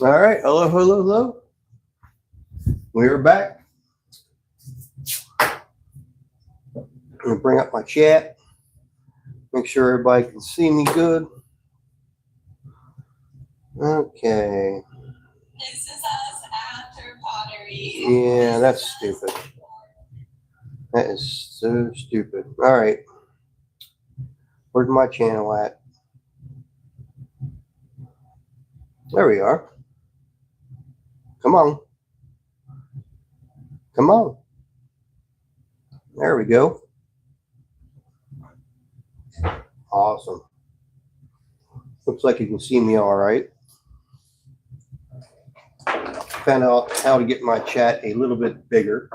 All right, hello, hello, hello. We're back. I'm gonna bring up my chat. Make sure everybody can see me good. Okay. This is us after pottery. Yeah, that's stupid. That is so stupid. All right. Where's my channel at? There we are. Come on. Come on. There we go. Awesome. Looks like you can see me all right. Found out how to get my chat a little bit bigger.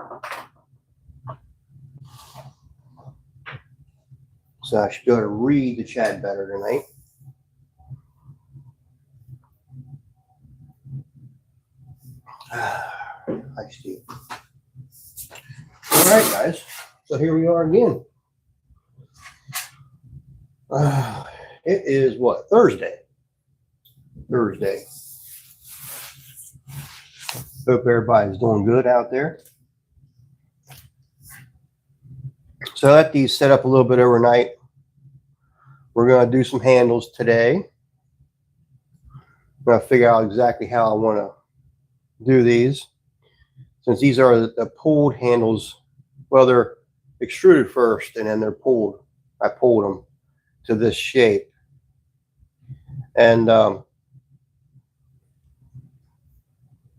So I should be able to read the chat better tonight. I see. All right, guys. So here we are again. It is what? Thursday. Thursday. Hope everybody's doing good out there. So I let these set up a little bit overnight. We're going to do some handles today. I'm going to figure out exactly how I want to do these. Since these are the pulled handles, well, they're extruded first and then they're pulled. I pulled them to this shape. And want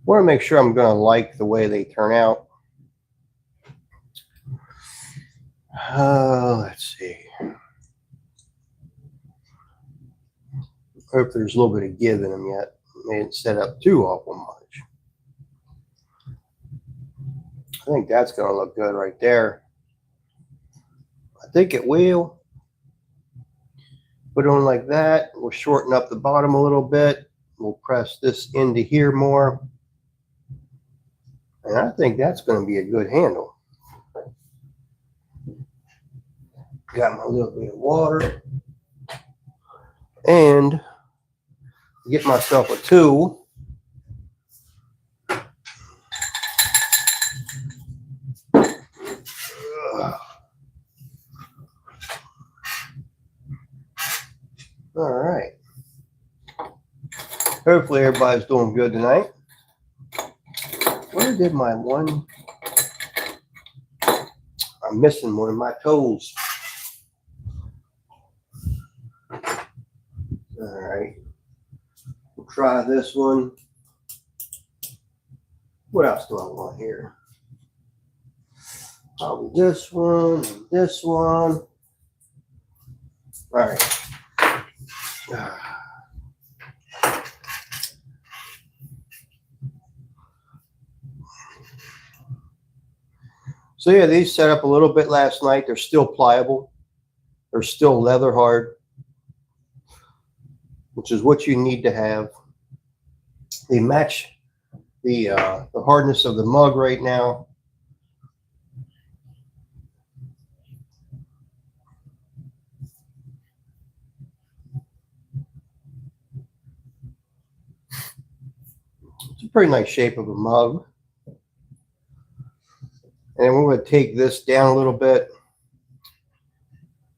to make sure I'm going to like the way they turn out. Let's see. Hope there's a little bit of give in them yet. They didn't set up too awful much. I think that's going to look good right there. I think it will. Put it on like that. We'll shorten up the bottom a little bit. We'll press this into here more. And I think that's going to be a good handle. Got my little bit of water. And get myself a tool. All right. Hopefully everybody's doing good tonight. Where did my one? I'm missing one of my tools. All right. We'll try this one. What else do I want here? Probably this one and this one. All right. So yeah, these set up a little bit last night. They're still pliable. They're still leather hard, which is what you need to have. They match the hardness of the mug right now. It's a pretty nice shape of a mug. And we're going to take this down a little bit.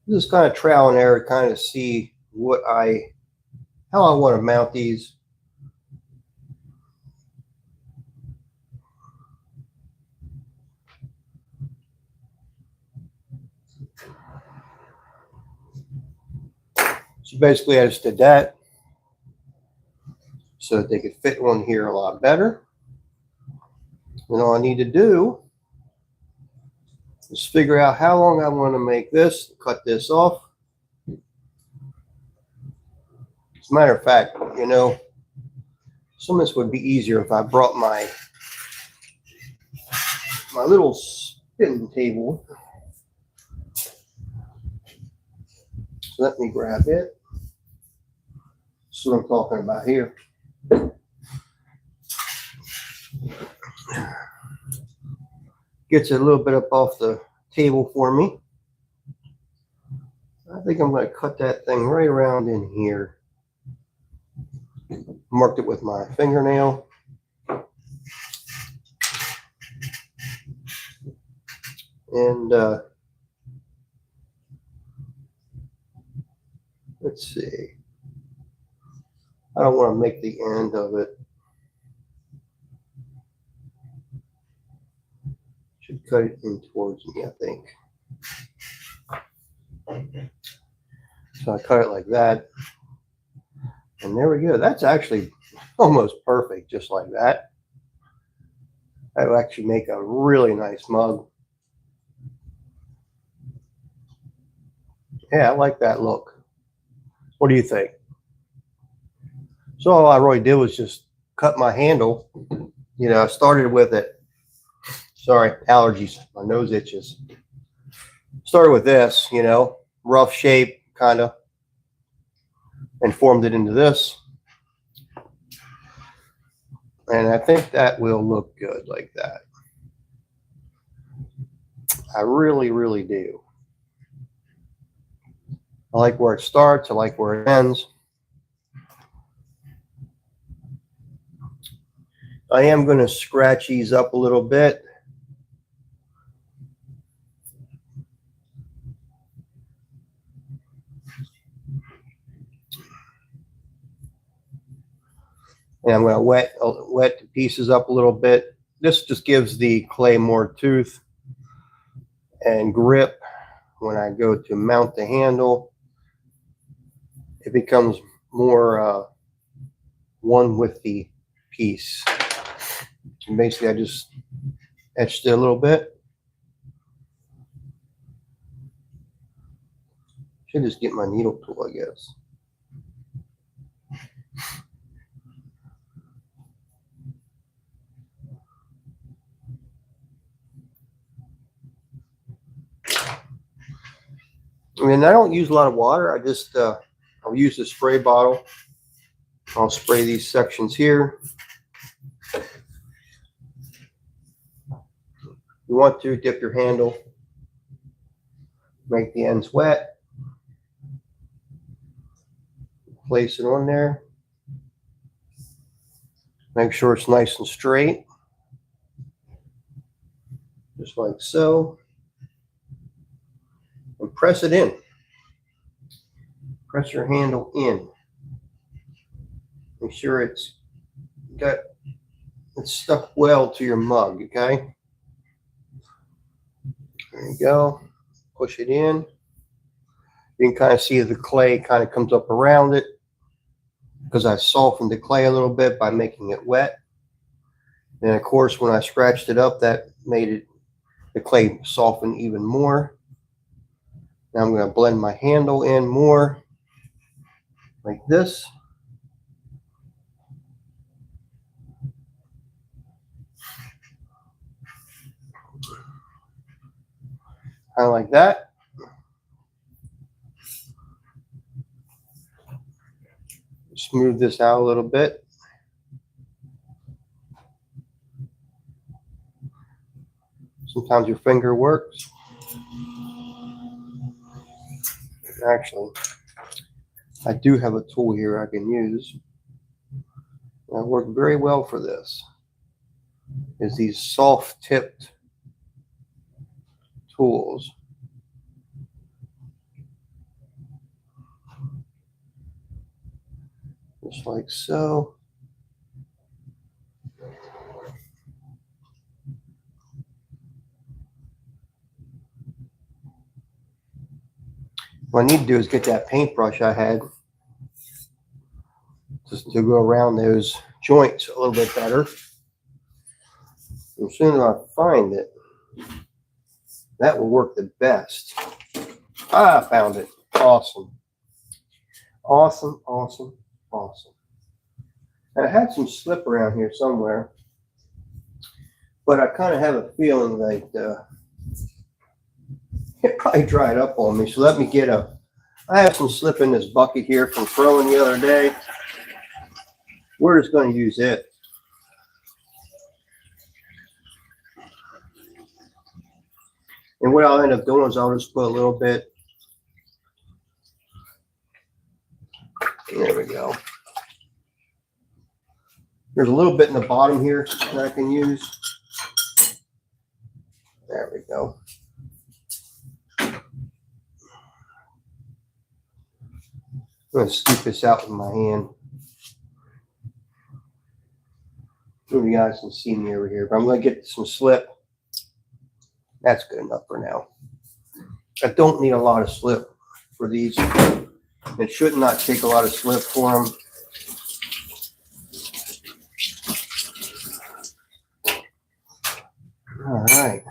Just kind of trial and error, kind of see how I want to mount these. So basically I just did that so that they could fit on here a lot better. And all I need to do is figure out how long I want to make this, cut this off. As a matter of fact, you know, some of this would be easier if I brought my little spin table. So let me grab it. That's what I'm talking about here. Gets it a little bit up off the table for me. I think I'm going to cut that thing right around in here. Marked it with my fingernail. And let's see. I don't want to make the end of it. Should cut it in towards me, I think. So I cut it like that. And there we go. That's actually almost perfect, just like that. That will actually make a really nice mug. Yeah, I like that look. What do you think? So all I really did was just cut my handle. You know, I started with it. Sorry, allergies. My nose itches. Started with this, you know, rough shape, kind of, and formed it into this. And I think that will look good like that. I really, really do. I like where it starts. I like where it ends. I am going to scratch these up a little bit. And I'm going to wet the pieces up a little bit. This just gives the clay more tooth and grip. When I go to mount the handle, it becomes more one with the piece. And basically, I just etched it a little bit. Should just get my needle tool, I guess. I mean, I don't use a lot of water. I just I'll use the spray bottle. I'll spray these sections here. You want to dip your handle, make the ends wet, place it on there. Make sure it's nice and straight, just like so. And press it in. Press your handle in. Make sure it's stuck well to your mug, okay? There you go. Push it in. You can kind of see the clay kind of comes up around it because I softened the clay a little bit by making it wet. And of course, when I scratched it up, that made the clay soften even more. Now I'm going to blend my handle in more like this. Kind of like that. Smooth this out a little bit. Sometimes your finger works. Actually, I do have a tool here I can use. That worked very well for this. Is these soft tipped tools. Just like so. What I need to do is get that paintbrush I had just to go around those joints a little bit better. As soon as I find it, that will work the best. Ah, I found it. Awesome. Awesome, awesome, awesome. And I had some slip around here somewhere, but I kind of have a feeling like it probably dried up on me. So let me get I have some slip in this bucket here from throwing the other day. We're just going to use it. And what I'll end up doing is I'll just put a little bit. There we go. There's a little bit in the bottom here that I can use. There we go. I'm going to scoop this out with my hand. So you guys can see me over here, but I'm going to get some slip. That's good enough for now. I don't need a lot of slip for these. It should not take a lot of slip for them. All right.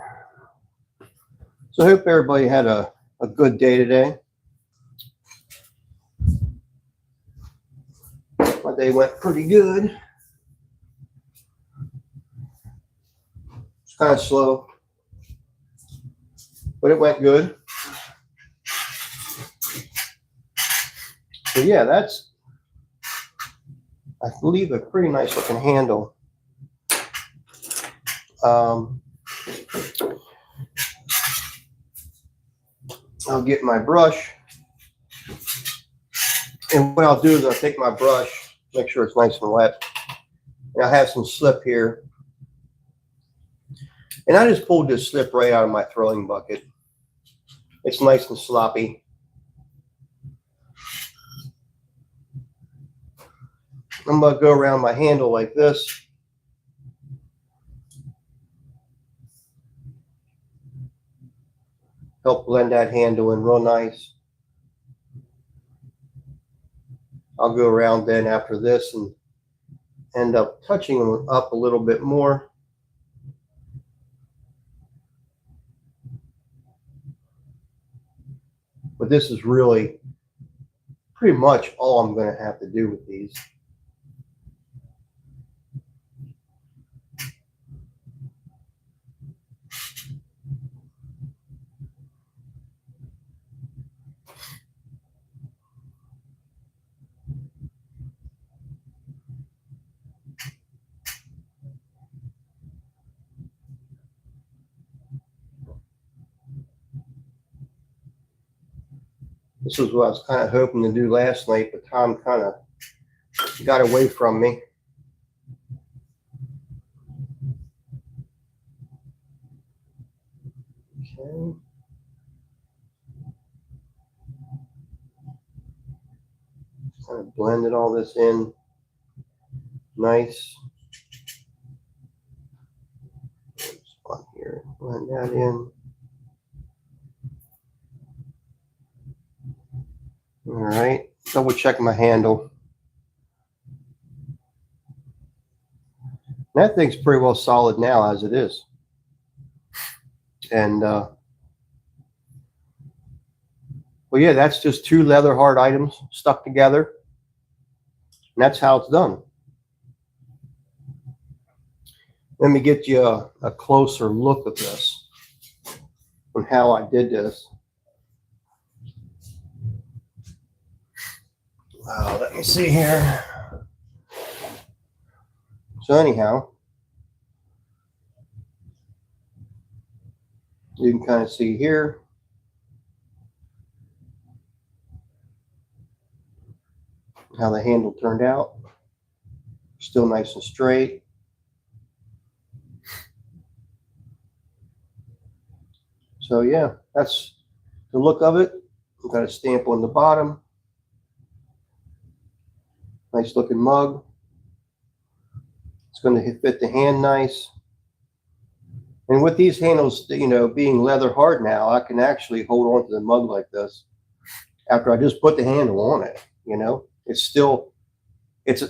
So I hope everybody had a good day today. My day went pretty good. It's kind of slow, but it went good. So yeah, that's, I believe, a pretty nice looking handle. I'll get my brush, and what I'll do is I'll take my brush, make sure it's nice and wet, and I have some slip here, and I just pulled this slip right out of my throwing bucket. It's nice and sloppy. I'm going to go around my handle like this. Help blend that handle in real nice. I'll go around then after this and end up touching them up a little bit more. But this is really pretty much all I'm going to have to do with these. This is what I was kind of hoping to do last night, but time kind of got away from me. Okay. Kind of blended all this in nice. Spot here, blend that in. All right, double check my handle. That thing's pretty well solid now as it is. And well, yeah, that's just two leather hard items stuck together. And that's how it's done. Let me get you a closer look at this and how I did this. Let me see here. So anyhow, you can kind of see here. How the handle turned out. Still nice and straight. So yeah, that's the look of it. I've got a stamp on the bottom. Nice looking mug. It's going to fit the hand nice. And with these handles, you know, being leather hard now, I can actually hold on to the mug like this after I just put the handle on it. You know, it's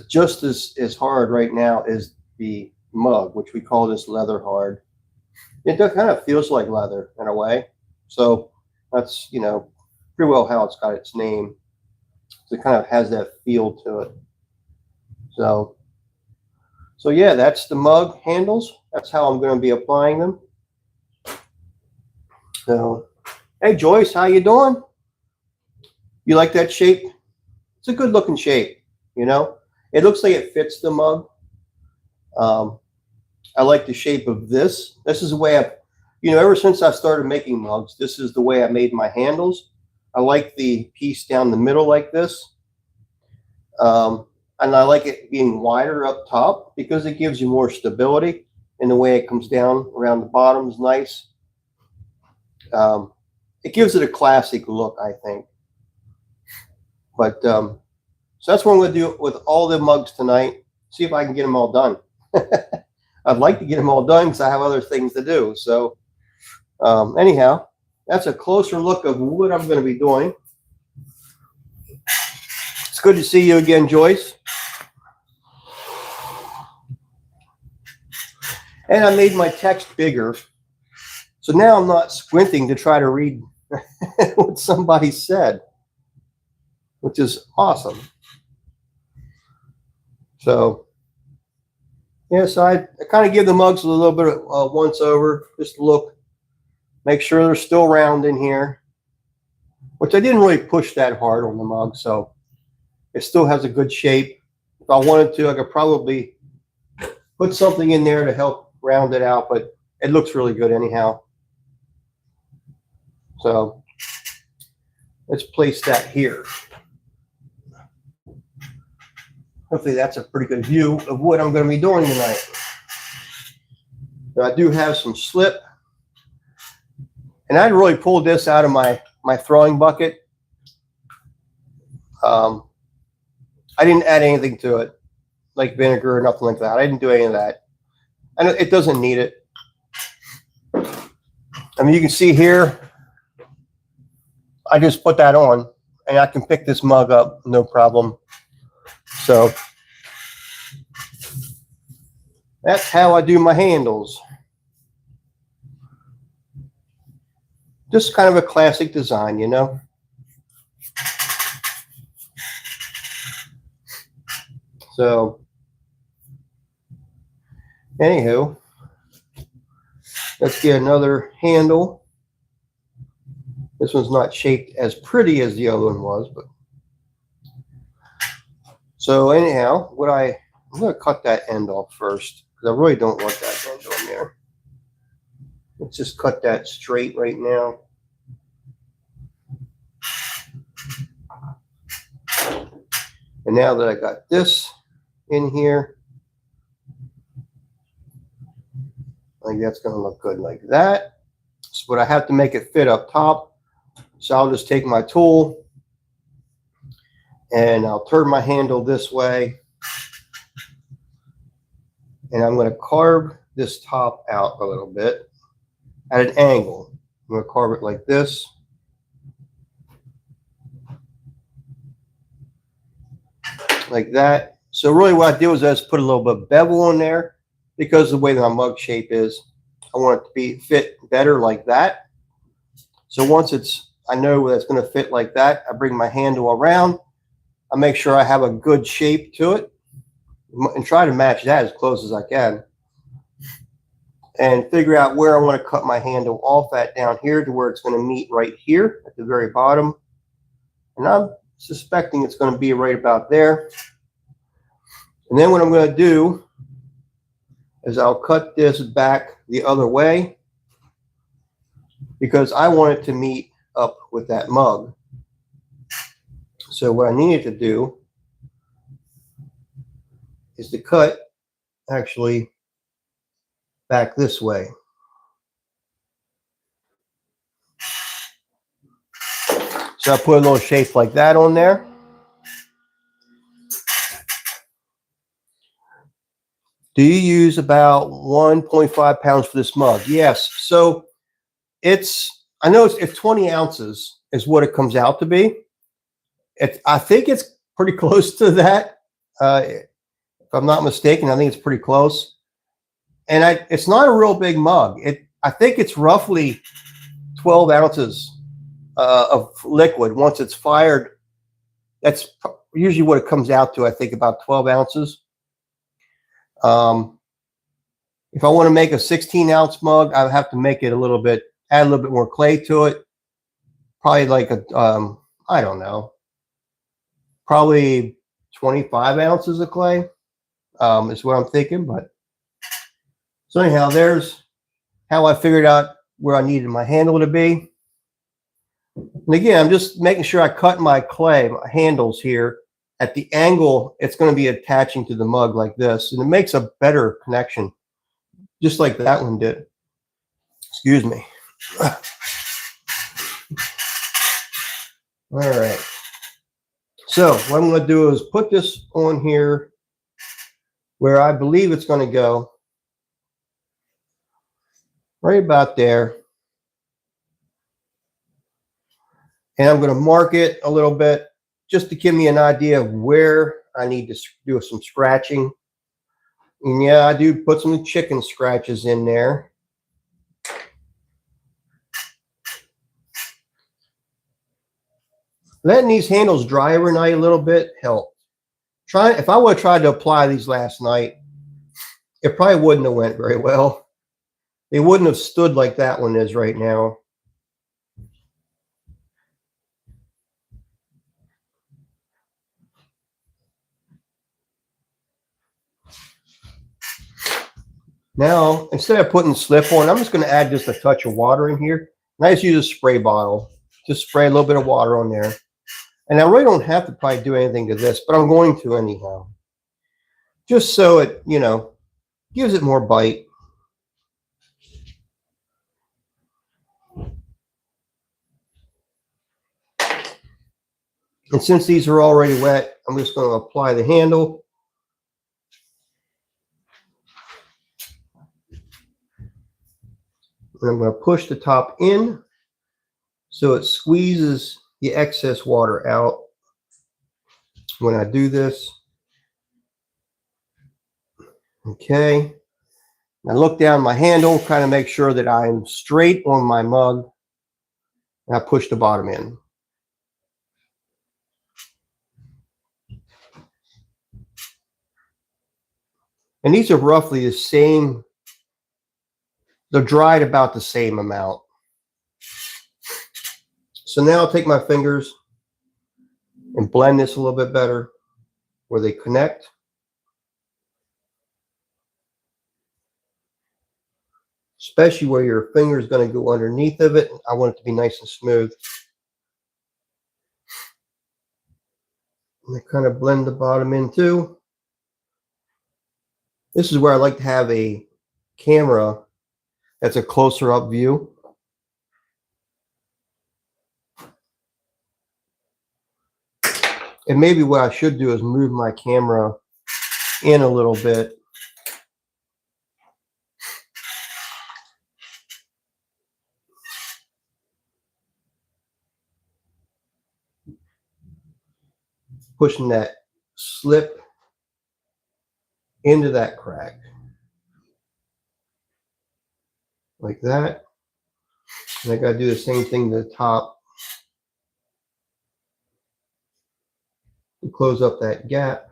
just as hard right now as the mug, which we call this leather hard. It kind of feels like leather in a way. So that's, you know, pretty well how it's got its name. So it kind of has that feel to it. So yeah, that's the mug handles. That's how I'm going to be applying them. So, hey Joyce, how you doing? You like that shape? It's a good looking shape, you know. It looks like it fits the mug. I like the shape of this. This is the way I've, you know, ever since I started making mugs, this is the way I made my handles. I like the piece down the middle like this. And I like it being wider up top because it gives you more stability, and the way it comes down around the bottom is nice. It gives it a classic look, I think. But so that's what I'm going to do with all the mugs tonight. See if I can get them all done. I'd like to get them all done because I have other things to do. So anyhow, that's a closer look of what I'm going to be doing. It's good to see you again, Joyce. And I made my text bigger. So now I'm not squinting to try to read what somebody said, which is awesome. So, yeah, so I kind of give the mugs a little bit of once over, just to look, make sure they're still round in here, which I didn't really push that hard on the mug, so it still has a good shape. If I wanted to, I could probably put something in there to help round it out, but it looks really good anyhow. So let's place that here. Hopefully that's a pretty good view of what I'm going to be doing tonight. Now, I do have some slip, and I really pulled this out of my throwing bucket. I didn't add anything to it, like vinegar or nothing like that. I didn't do any of that. And it doesn't need it. I mean, you can see here, I just put that on, and I can pick this mug up, no problem. So that's how I do my handles. Just kind of a classic design, you know. So anywho, let's get another handle. This one's not shaped as pretty as the other one was, but so anyhow, I'm going to cut that end off first because I really don't want that end on there. Let's just cut that straight right now. And now that I got this in here, I think that's going to look good like that. So, but I have to make it fit up top. So I'll just take my tool and I'll turn my handle this way. And I'm going to carve this top out a little bit at an angle. I'm going to carve it like this. Like that. So really what I do is I just put a little bit of bevel on there because of the way that my mug shape is. I want it to fit better like that. So once I know that's going to fit like that, I bring my handle around. I make sure I have a good shape to it and try to match that as close as I can. And figure out where I want to cut my handle off at down here to where it's going to meet right here at the very bottom. And I'm suspecting it's going to be right about there. And then what I'm going to do is I'll cut this back the other way because I want it to meet up with that mug. So what I needed to do is to cut actually back this way. So I put a little shape like that on there. Do you use about 1.5 pounds for this mug? Yes. So I know it's 20 ounces is what it comes out to be. I think it's pretty close to that. If I'm not mistaken, I think it's pretty close. And it's not a real big mug. I think it's roughly 12 ounces of liquid. Once it's fired, that's usually what it comes out to, I think about 12 ounces. If I want to make a 16-ounce mug, I would have to make it add a little bit more clay to it. Probably like I don't know, probably 25 ounces of clay is what I'm thinking. But so anyhow, there's how I figured out where I needed my handle to be. And again, I'm just making sure I cut my clay, my handles here, at the angle, it's going to be attaching to the mug like this, and it makes a better connection, just like that one did. Excuse me. All right. So what I'm going to do is put this on here where I believe it's going to go. Right about there. And I'm going to mark it a little bit just to give me an idea of where I need to do some scratching. And yeah, I do put some chicken scratches in there. Letting these handles dry overnight a little bit helped. If I would have tried to apply these last night, it probably wouldn't have went very well. They wouldn't have stood like that one is right now. Now, instead of putting slip on, I'm just going to add just a touch of water in here. And I just use a spray bottle. Just spray a little bit of water on there. And I really don't have to probably do anything to this, but I'm going to anyhow. Just so it, you know, gives it more bite. And since these are already wet, I'm just going to apply the handle. And I'm going to push the top in so it squeezes the excess water out when I do this. Okay. I look down my handle, kind of make sure that I'm straight on my mug. And I push the bottom in. And these are roughly the same. They're dried about the same amount. So now I'll take my fingers and blend this a little bit better where they connect. Especially where your finger is going to go underneath of it. I want it to be nice and smooth. And I kind of blend the bottom in too. This is where I like to have a camera that's a closer up view. And maybe what I should do is move my camera in a little bit. Pushing that slip into that crack. Like that. And I got to do the same thing to the top. To close up that gap.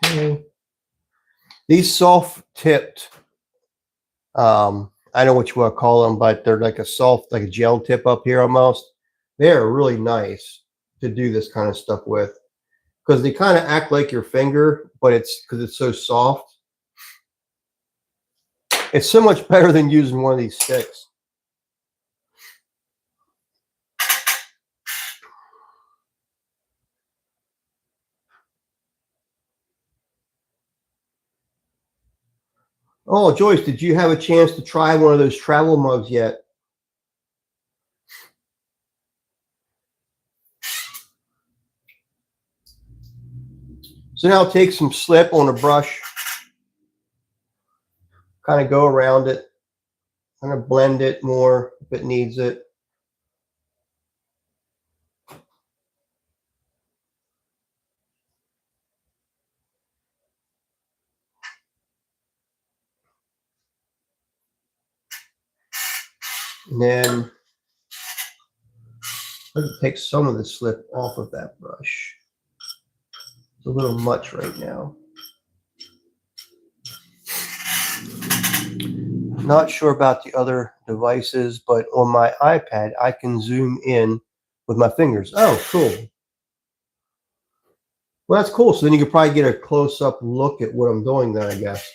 Okay. These soft tipped, I know what you want to call them, but they're like a soft, like a gel tip up here almost. They're really nice to do this kind of stuff with because they kind of act like your finger, but it's because it's so soft. It's so much better than using one of these sticks. Oh, Joyce, did you have a chance to try one of those travel mugs yet? So now I'll take some slip on a brush, kind of go around it, kind of blend it more if it needs it. And then let's take some of the slip off of that brush. It's a little much right now. Not sure about the other devices, but on my iPad, I can zoom in with my fingers. Oh, cool. Well, that's cool. So then you can probably get a close-up look at what I'm doing there, I guess.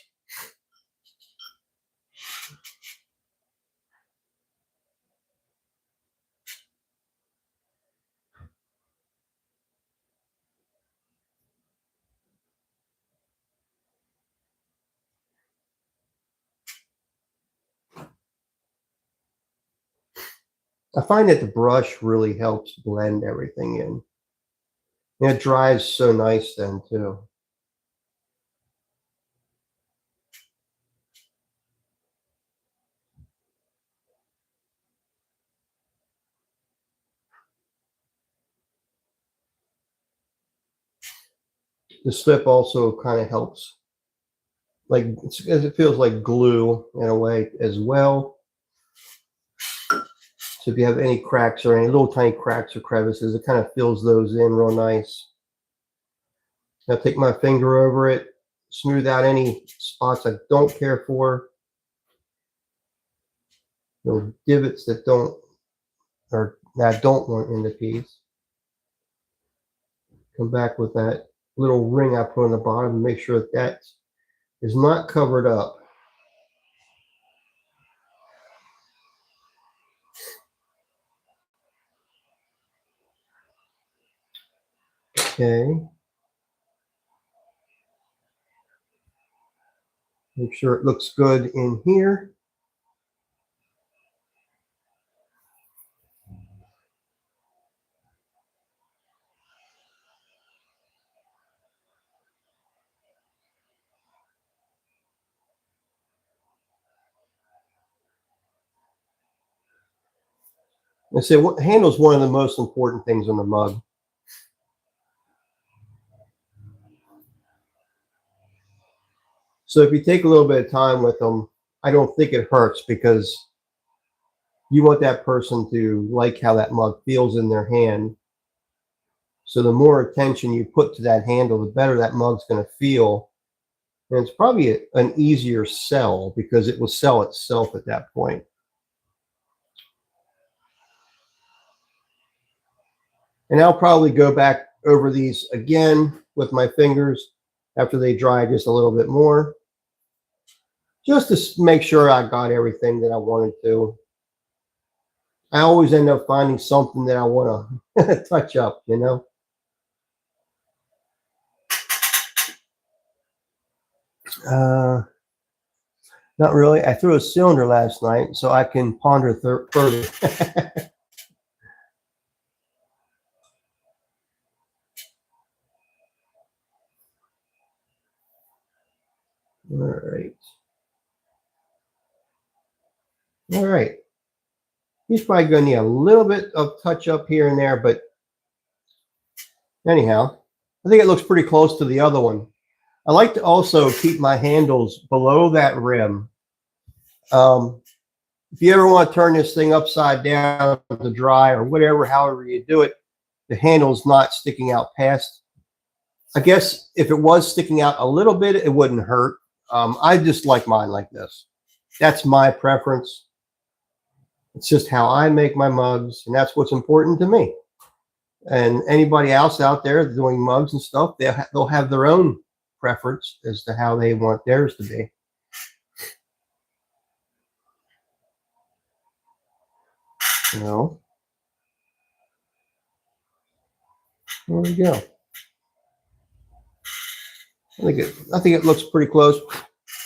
I find that the brush really helps blend everything in. And it dries so nice then too. The slip also kind of helps, like it feels like glue in a way as well. So if you have any cracks or any little tiny cracks or crevices, it kind of fills those in real nice. Now take my finger over it, smooth out any spots I don't care for. Those divots that don't, or that I don't want in the piece. Come back with that little ring I put on the bottom and make sure that that is not covered up. Okay. Make sure it looks good in here. I say what handles one of the most important things on the mug. So if you take a little bit of time with them, I don't think it hurts because you want that person to like how that mug feels in their hand. So the more attention you put to that handle, the better that mug's going to feel. And it's probably an easier sell because it will sell itself at that point. And I'll probably go back over these again with my fingers after they dry just a little bit more, just to make sure I got everything that I wanted to. I always end up finding something that I want to touch up, you know? Not really. I threw a cylinder last night, so I can ponder further. All right. All right. He's probably going to need a little bit of touch up here and there, but anyhow, I think it looks pretty close to the other one. I like to also keep my handles below that rim. If you ever want to turn this thing upside down to dry or whatever, however you do it, the handle's not sticking out past. I guess if it was sticking out a little bit, it wouldn't hurt. I just like mine like this. That's my preference. It's just how I make my mugs, and that's what's important to me. And anybody else out there doing mugs and stuff, they'll have their own preference as to how they want theirs to be. You know, there we go. I think it looks pretty close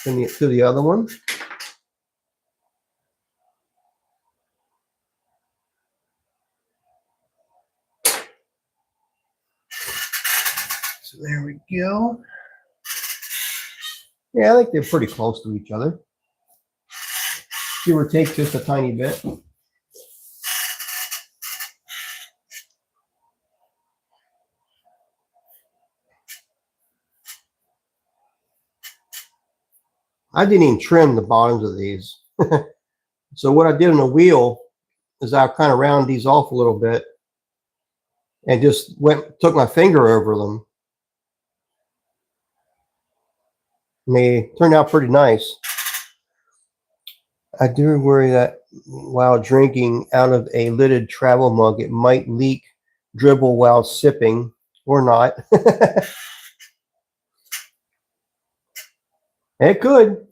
to the other one. So there we go. Yeah, I think they're pretty close to each other. Give or take just a tiny bit. I didn't even trim the bottoms of these. So what I did on the wheel is I kind of round these off a little bit and just took my finger over them. And they turned out pretty nice. I do worry that while drinking out of a lidded travel mug, it might leak dribble while sipping or not. It could.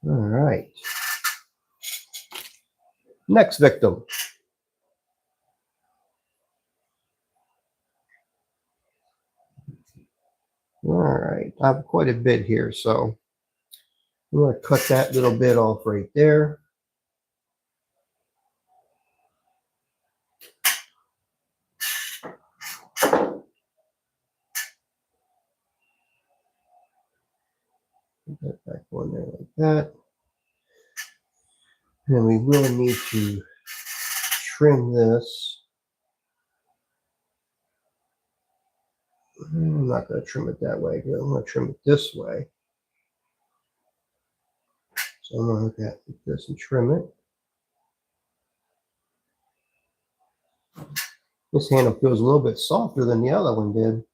All right. Next victim. All right. I have quite a bit here, so I'm going to cut that little bit off right there. Put that back on there like that. And we will need to trim this. I'm not going to trim it that way. I'm going to trim it this way. So I'm going to look at this and trim it. This handle feels a little bit softer than the other one did.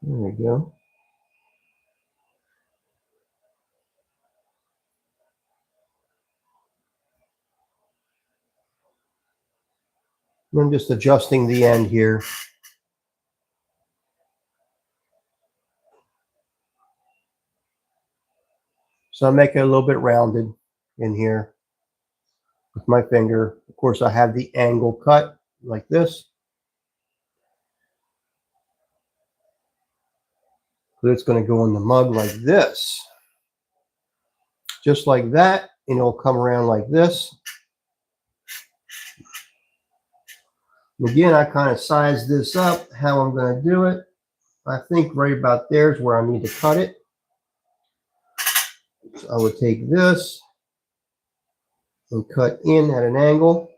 There we go. I'm just adjusting the end here. So I make it a little bit rounded in here with my finger. Of course, I have the angle cut like this. But it's going to go in the mug like this. Just like that. And it'll come around like this. Again, I kind of size this up how I'm going to do it. I think right about there is where I need to cut it. So I would take this and cut in at an angle.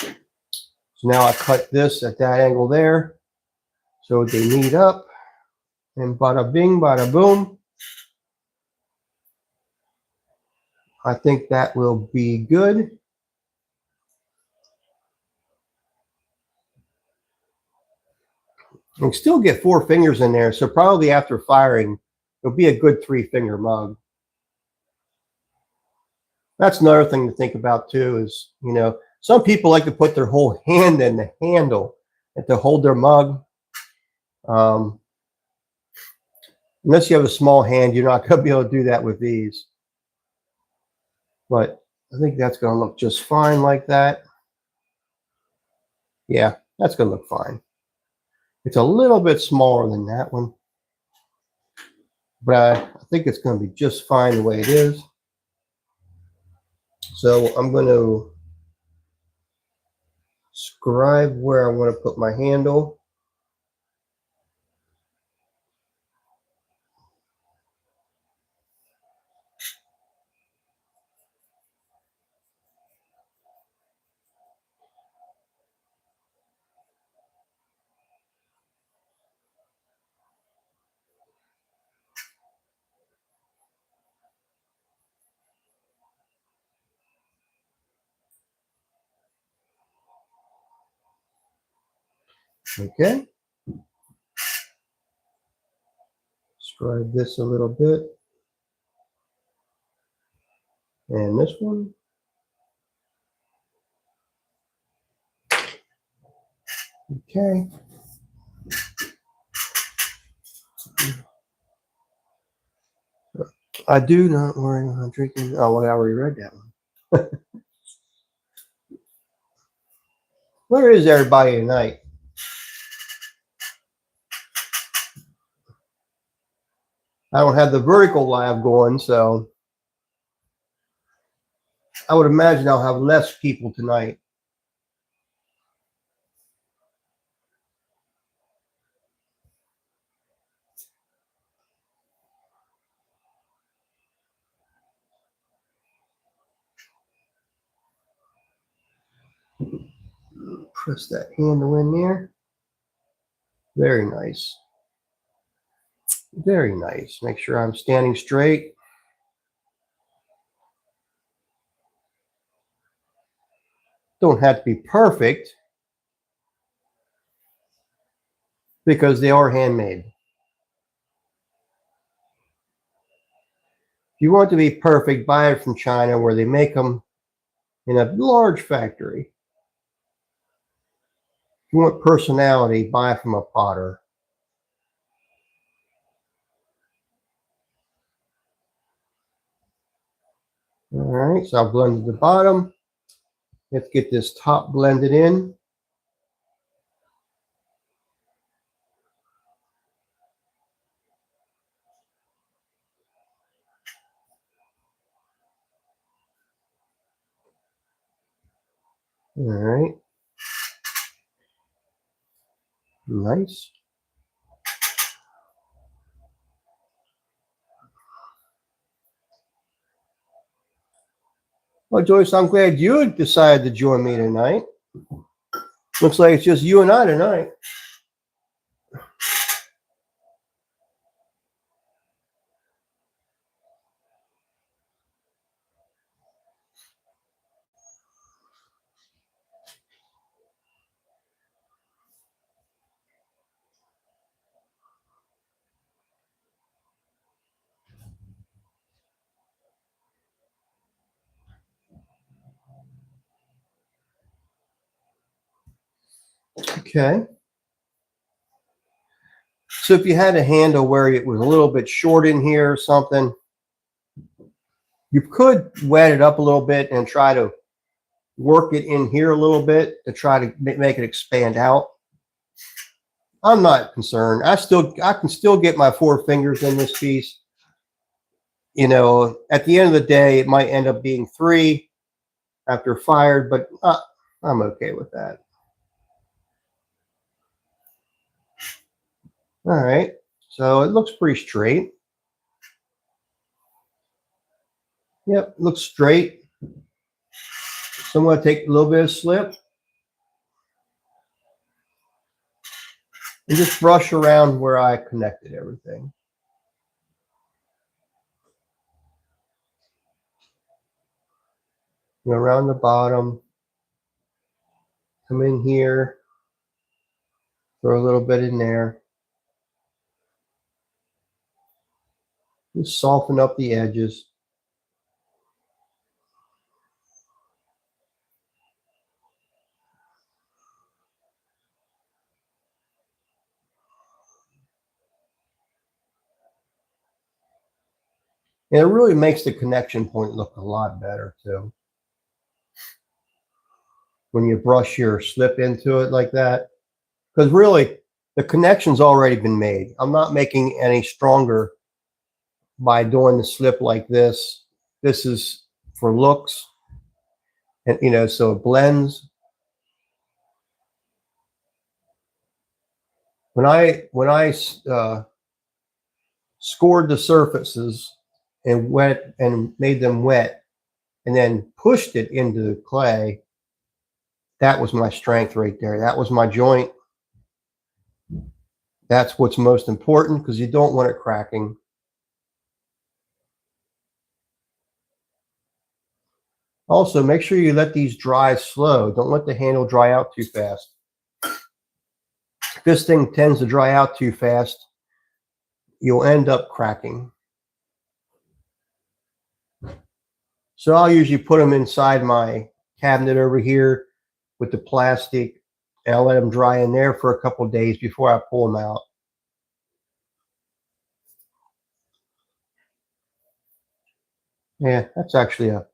So now I cut this at that angle there. So they meet up. And bada bing, bada boom. I think that will be good. You can still get 4 fingers in there, so probably after firing, it'll be a good 3-finger mug. That's another thing to think about too is, you know, some people like to put their whole hand in the handle and to hold their mug. Unless you have a small hand, you're not going to be able to do that with these. But I think that's going to look just fine like that. Yeah, that's going to look fine. It's a little bit smaller than that one. But I think it's going to be just fine the way it is. So I'm going to scribe where I want to put my handle. Okay. Scribe this a little bit. And this one. Okay. I do not worry about drinking. Oh, well, I already read that one. Where is everybody tonight? I don't have the vertical lab going, so I would imagine I'll have less people tonight. Press that handle in there. Very nice. Very nice. Make sure I'm standing straight. Don't have to be perfect because they are handmade. If you want to be perfect, buy it from China where they make them in a large factory. you want personality, buy from a potter. All right, so I've blended the bottom. Let's get this top blended in. All right. Nice. Well, Joyce, I'm glad you decided to join me tonight. Looks like it's just you and I tonight. Okay. So if you had a handle where it was a little bit short in here or something, you could wet it up a little bit and try to work it in here a little bit to try to make it expand out. I'm not concerned. I can still get my 4 fingers in this piece. You know, at the end of the day, it might end up being 3 after fired, but I'm okay with that. All right, so it looks pretty straight. Yep, looks straight. So I'm going to take a little bit of slip and just brush around where I connected everything. Go around the bottom, come in here, throw a little bit in there. Just soften up the edges. And it really makes the connection point look a lot better too. When you brush your slip into it like that. Because really, the connection's already been made. I'm not making any stronger by doing the slip like this. This is for looks. And, you know, so it blends. When I scored the surfaces and made them wet and then pushed it into the clay, that was my strength right there. That was my joint. That's what's most important because you don't want it cracking. Also, make sure you let these dry slow. Don't let the handle dry out too fast. If this thing tends to dry out too fast, you'll end up cracking. So I'll usually put them inside my cabinet over here with the plastic, and I'll let them dry in there for a couple of days before I pull them out. Yeah, that's actually a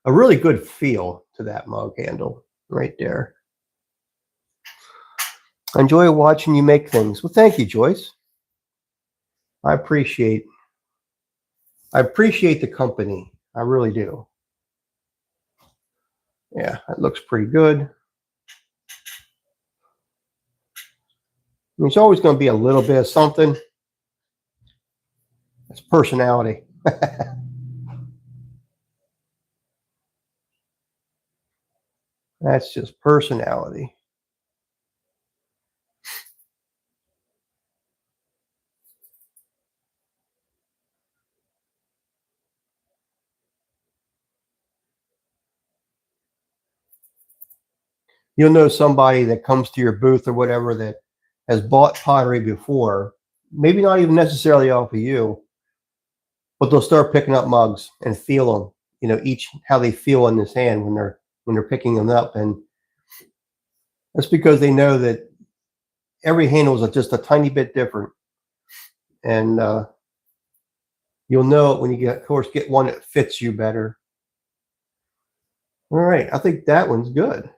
really good feel to that mug handle right there. I enjoy watching you make things. Well, thank you, Joyce. I appreciate the company. I really do. Yeah, that looks pretty good. There's always going to be a little bit of something. It's personality. That's just personality. You'll know somebody that comes to your booth or whatever that has bought pottery before, maybe not even necessarily off of you, but they'll start picking up mugs and feel them, you know, each how they feel in this hand when they're picking them up. And That's because they know that every handle is just a tiny bit different. And you'll know it when you get, of course, get one that fits you better. All right, I think that one's good.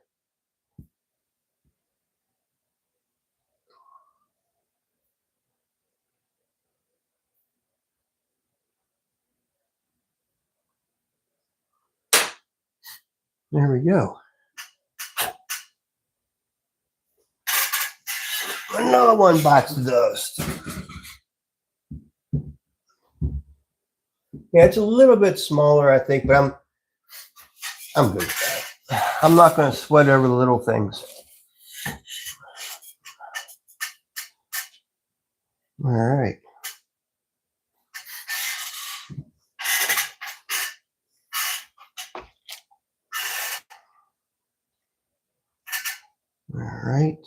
There we go. Another one bites the dust. Yeah, it's a little bit smaller, I think, but I'm good with that. I'm not going to sweat over the little things. All right. All right.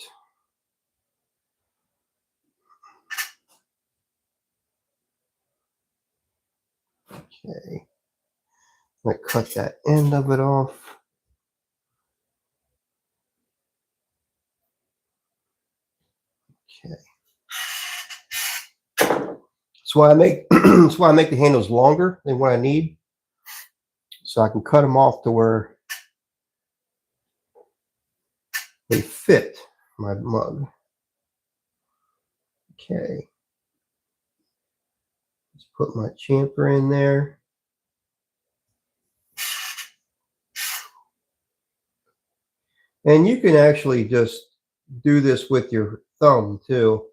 Okay. I'm going to cut that end of it off. Okay. That's why I make that's why I make the handles longer than what I need, so I can cut them off to where they fit my mug. Okay. Let's put my chamfer in there. And you can actually just do this with your thumb too.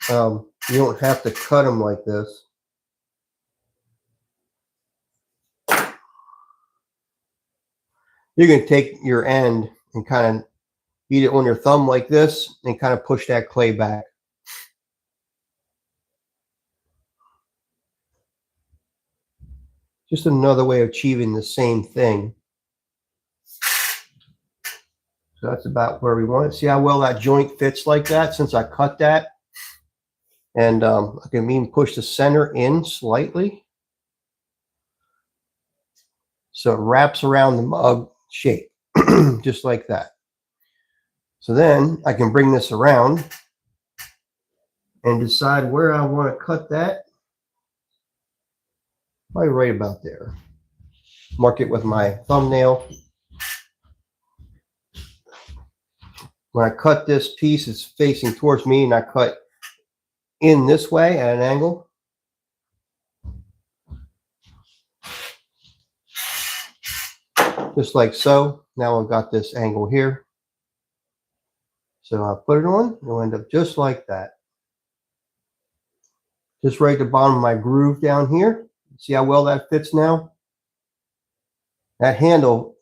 You don't have to cut them like this. You can take your end and kind of beat it on your thumb like this and kind of push that clay back. Just another way of achieving the same thing. So that's about where we want it. See how well that joint fits like that since I cut that? And I can even push the center in slightly. So it wraps around the mug shape, just like that. So then I can bring this around and decide where I want to cut that. Probably right about there. Mark it with my thumbnail. When I cut this piece, it's facing towards me, and I cut in this way at an angle. Just like so. Now I've got this angle here. So I'll put it on. It'll end up just like that. Just right at the bottom of my groove down here. See how well that fits now? That handle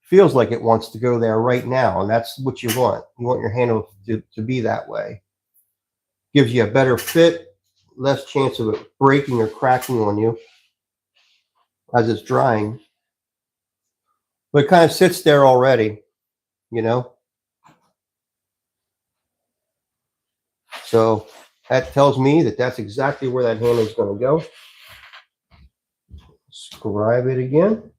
feels like it wants to go there right now, and that's what you want. You want your handle to be that way. Gives you a better fit, less chance of it breaking or cracking on you as it's drying. But it kind of sits there already, you know? So that tells me that that's exactly where that handle is going to go. Scribe it again.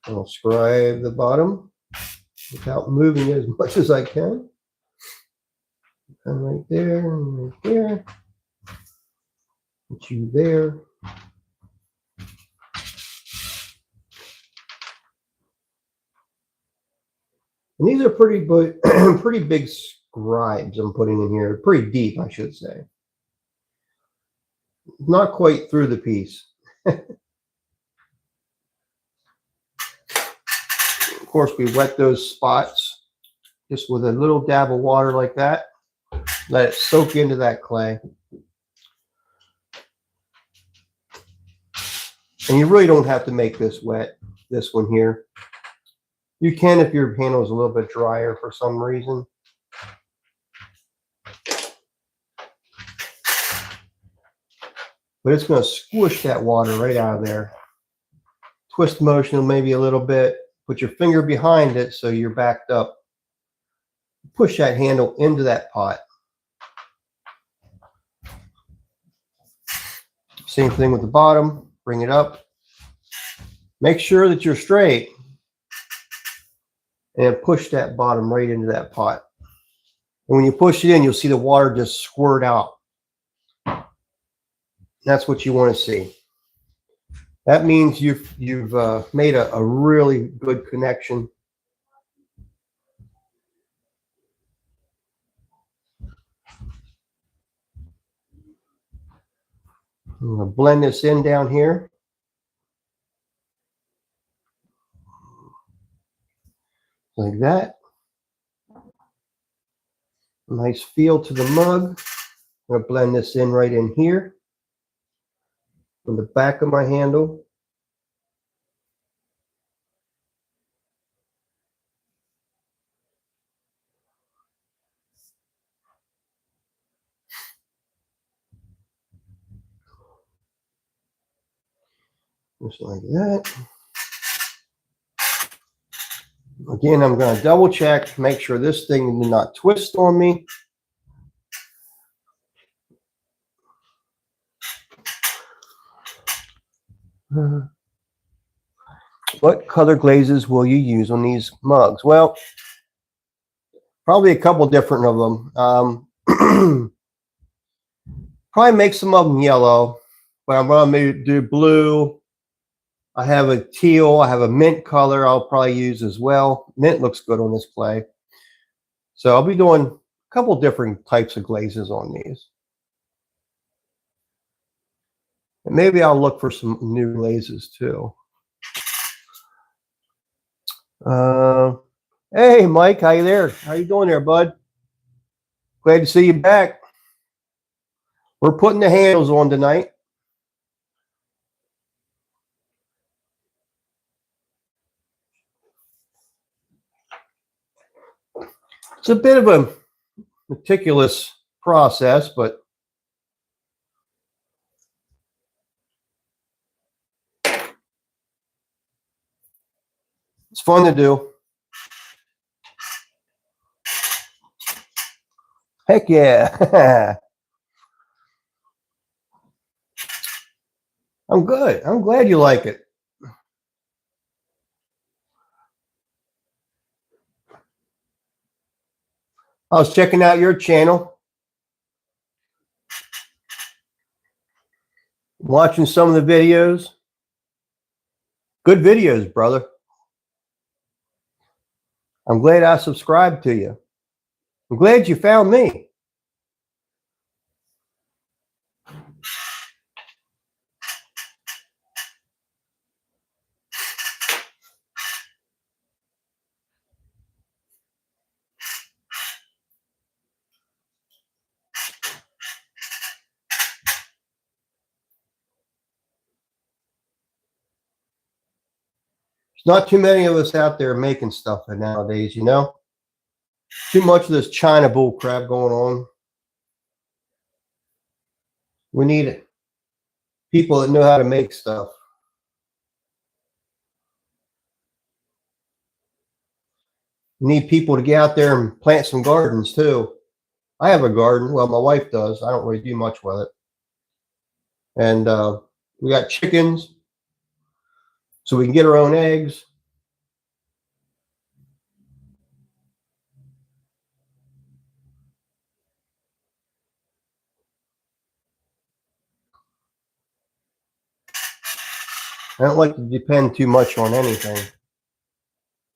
I'll scribe the bottom without moving it as much as I can. And right there, and right there. Put you there. And these are pretty big scribes I'm putting in here. Pretty deep, I should say. Not quite through the piece. Of course, we wet those spots just with a little dab of water like that. Let it soak into that clay. And you really don't have to make this wet, this one here. You can if your handle is a little bit drier for some reason. But it's going to squish that water right out of there. Twist motion maybe a little bit. Put your finger behind it so you're backed up. Push that handle into that pot. Same thing with the bottom. Bring it up. Make sure that you're straight. and push that bottom right into that pot. And when you push it in, you'll see the water just squirt out. That's what you want to see. That means you've made a really good connection. I'm going to blend this in down here. Like that. Nice feel to the mug. I'm going to blend this in right in here on the back of my handle. Just like that. Again, I'm going to double check, make sure this thing did not twist on me. What color glazes will you use on these mugs? Well, probably a couple different of them. Probably make some of them yellow, but I'm going to do blue. I have a teal. I have a mint color I'll probably use as well. Mint looks good on this clay. So I'll be doing a couple different types of glazes on these. And maybe I'll look for some new glazes too. Hey, Mike, how you there? How you doing there, bud? Glad to see you back. We're putting the handles on tonight. It's a bit of a meticulous process, but it's fun to do. Heck yeah. I'm good. I'm glad you like it. I was checking out your channel, watching some of the videos. Good videos, brother. I'm glad I subscribed to you. I'm glad you found me. There's not too many of us out there making stuff nowadays, you know? Too much of this China bull crap going on. We need people that know how to make stuff. We need people to get out there and plant some gardens too. I have a garden. Well, my wife does. I don't really do much with it. And we got chickens, so we can get our own eggs. I don't like to depend too much on anything,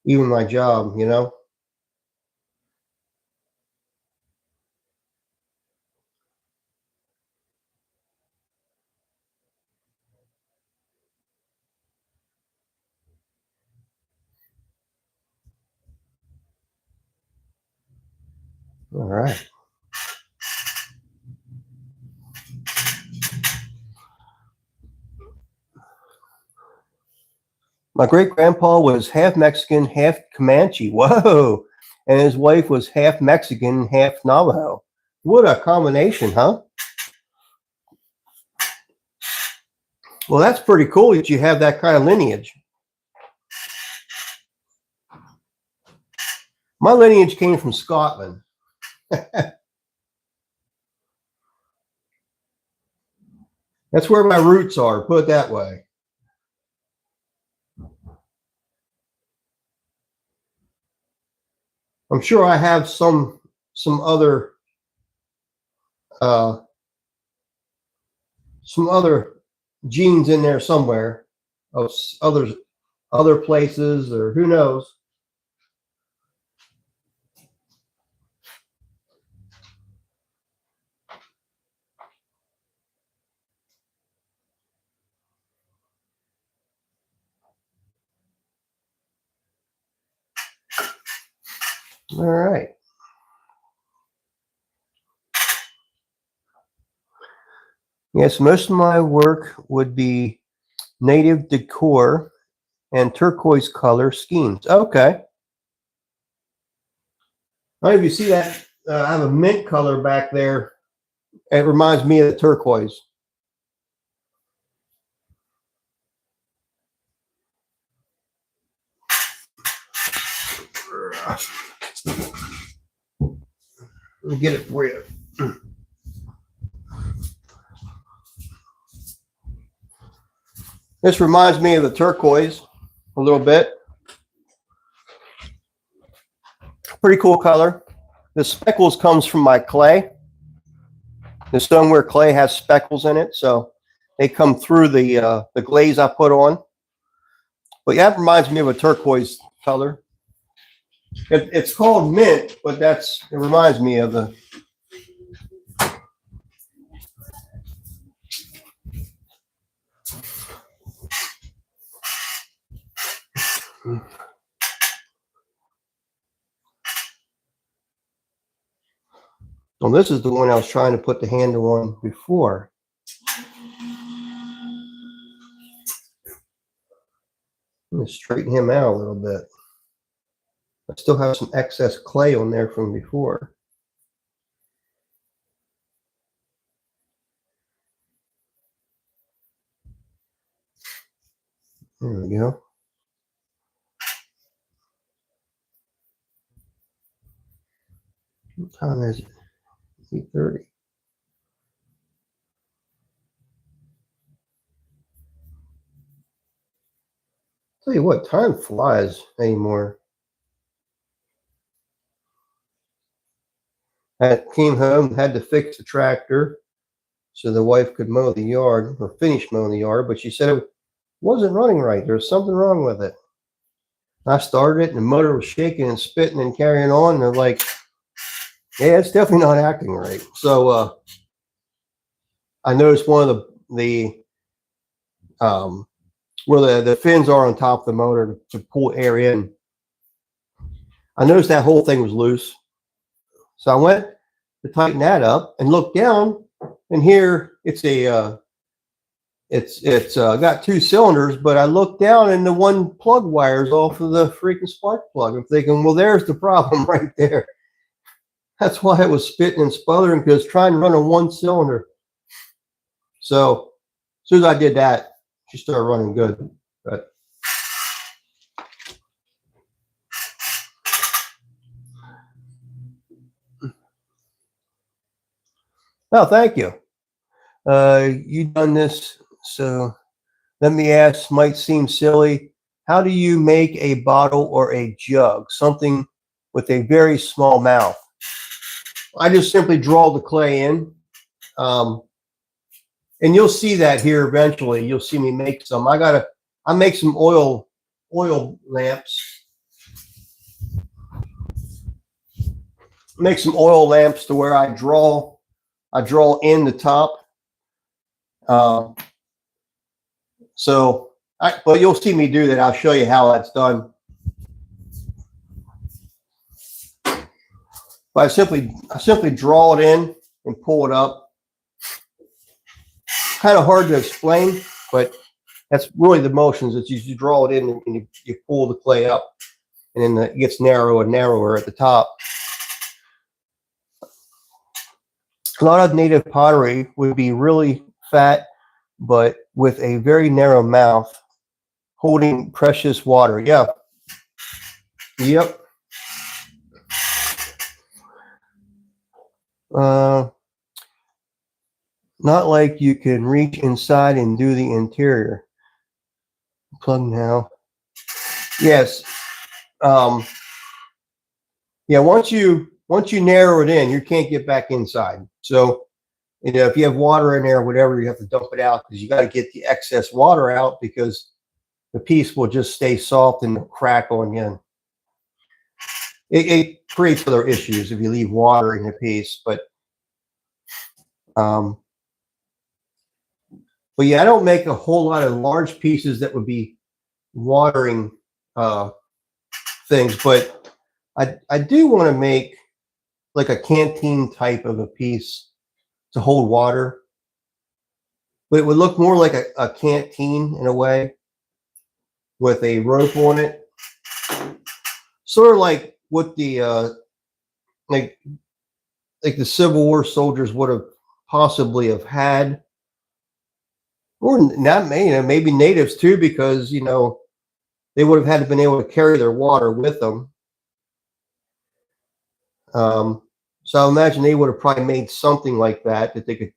even my job, you know? All right. My great grandpa was half Mexican, half Comanche. Whoa. And his wife was half Mexican, half Navajo. What a combination, huh? Well, that's pretty cool that you have that kind of lineage. My lineage came from Scotland. That's where my roots are, put it that way. I'm sure I have some other uh, genes in there somewhere of other places, or who knows. All right. Yes, most of my work would be native decor and turquoise color schemes. Okay. I don't know if you see that. I have a mint color back there. It reminds me of the turquoise. Let me get it for you. This reminds me of the turquoise a little bit. Pretty cool color. The speckles comes from my clay. The stoneware clay has speckles in it, so they come through the glaze I put on. But yeah, it reminds me of a turquoise color. It's called mint, but it reminds me of the. Well, this is the one I was trying to put the handle on before. I'm going to straighten him out a little bit. I still have some excess clay on there from before. There we go. What time is it? 8:30. Tell you what, time flies anymore. I came home, had to fix the tractor so the wife could mow the yard or finish mowing the yard, but she said it wasn't running right. There was something wrong with it. I started it and the motor was shaking and spitting and carrying on. And they're like, yeah, it's definitely not acting right. So I noticed one of the where the fins are on top of the motor to pull air in. I noticed that whole thing was loose. So I went to tighten that up and looked down, and here it's got two cylinders, but I looked down and the one plug wire's off of the freaking spark plug. I'm thinking, well, there's the problem right there. That's why it was spitting and sputtering, because trying to run on one cylinder. So as soon as I did that, she started running good. But oh, thank you. You've done this, so let me ask, might seem silly. How do you make a bottle or a jug, something with a very small mouth? I just simply draw the clay in. And you'll see that here eventually. You'll see me make some. I make some oil lamps. Make some oil lamps to where I draw in the top. But you'll see me do that. I'll show you how that's done. But I simply draw it in and pull it up. Kind of hard to explain, but that's really the motions. It's you draw it in and you pull the clay up, and then it gets narrower and narrower at the top. A lot of native pottery would be really fat, but with a very narrow mouth, holding precious water. Yeah. Yep. Not like you can reach inside and do the interior. Plug now. Yes. Yeah, once you narrow it in, you can't get back inside. So, if you have water in there, whatever, you have to dump it out because you got to get the excess water out because the piece will just stay soft and crack on you. It creates other issues if you leave water in the piece, um, but yeah, I don't make a whole lot of large pieces that would be watering uh, things, but I do want to make like a canteen type of a piece to hold water, but it would look more like a canteen in a way with a rope on it, sort of like what the like like the Civil War soldiers would have possibly have had, or not maybe natives too, because they would have had to been able to carry their water with them. Um, so I imagine they would have probably made something like that they could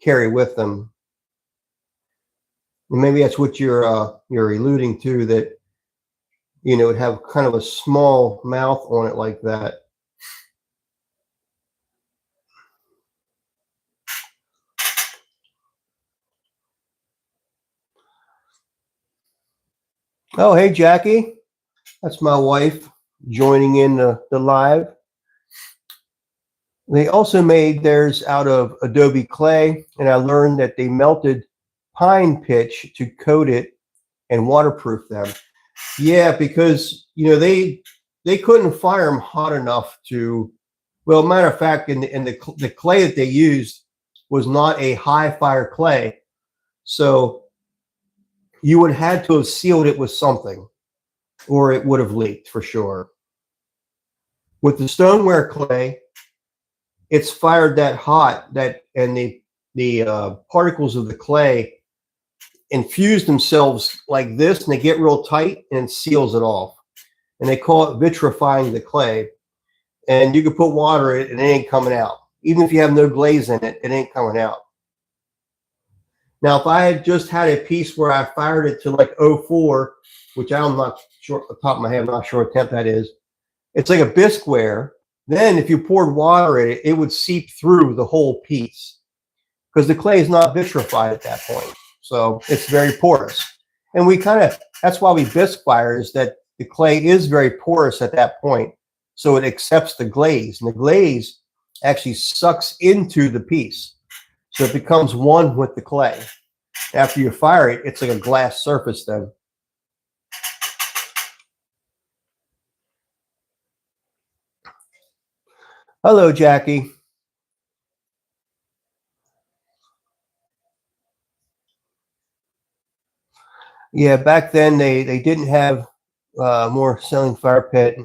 carry with them. And maybe that's what you're alluding to, that it have kind of a small mouth on it like that. Oh, hey Jackie, that's my wife joining in the live. They also made theirs out of adobe clay, and I learned that they melted pine pitch to coat it and waterproof them. Yeah, because they couldn't fire them hot enough to. Well, matter of fact, in the clay that they used was not a high fire clay, so you would have had to have sealed it with something, or it would have leaked for sure. With the stoneware clay, it's fired that hot and the particles of the clay infuse themselves like this, and they get real tight and it seals it off. And they call it vitrifying the clay. And you can put water in it and it ain't coming out. Even if you have no glaze in it, it ain't coming out. Now, if I had just had a piece where I fired it to like 04, which I'm not sure off the top of my head, I'm not sure what temp that is. It's like a bisqueware. Then if you poured water in it, it would seep through the whole piece because the clay is not vitrified at that point. So it's very porous. And that's why we bisque fire, is that the clay is very porous at that point. So it accepts the glaze, and the glaze actually sucks into the piece. So it becomes one with the clay. After you fire it, it's like a glass surface then. Hello, Jackie. Yeah, back then they didn't have more selling fire pit.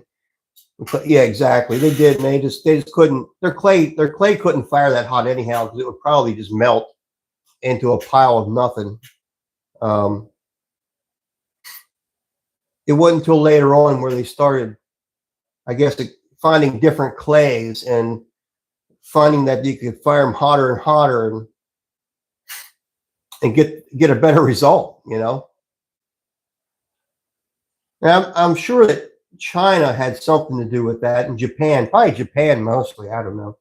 Yeah, exactly. They did, and they just couldn't. Their clay couldn't fire that hot anyhow because it would probably just melt into a pile of nothing. Um, it wasn't until later on where they started, I guess, finding different clays and finding that you could fire them hotter and hotter and get a better result. And I'm sure that China had something to do with that, and Japan, probably Japan mostly. I don't know.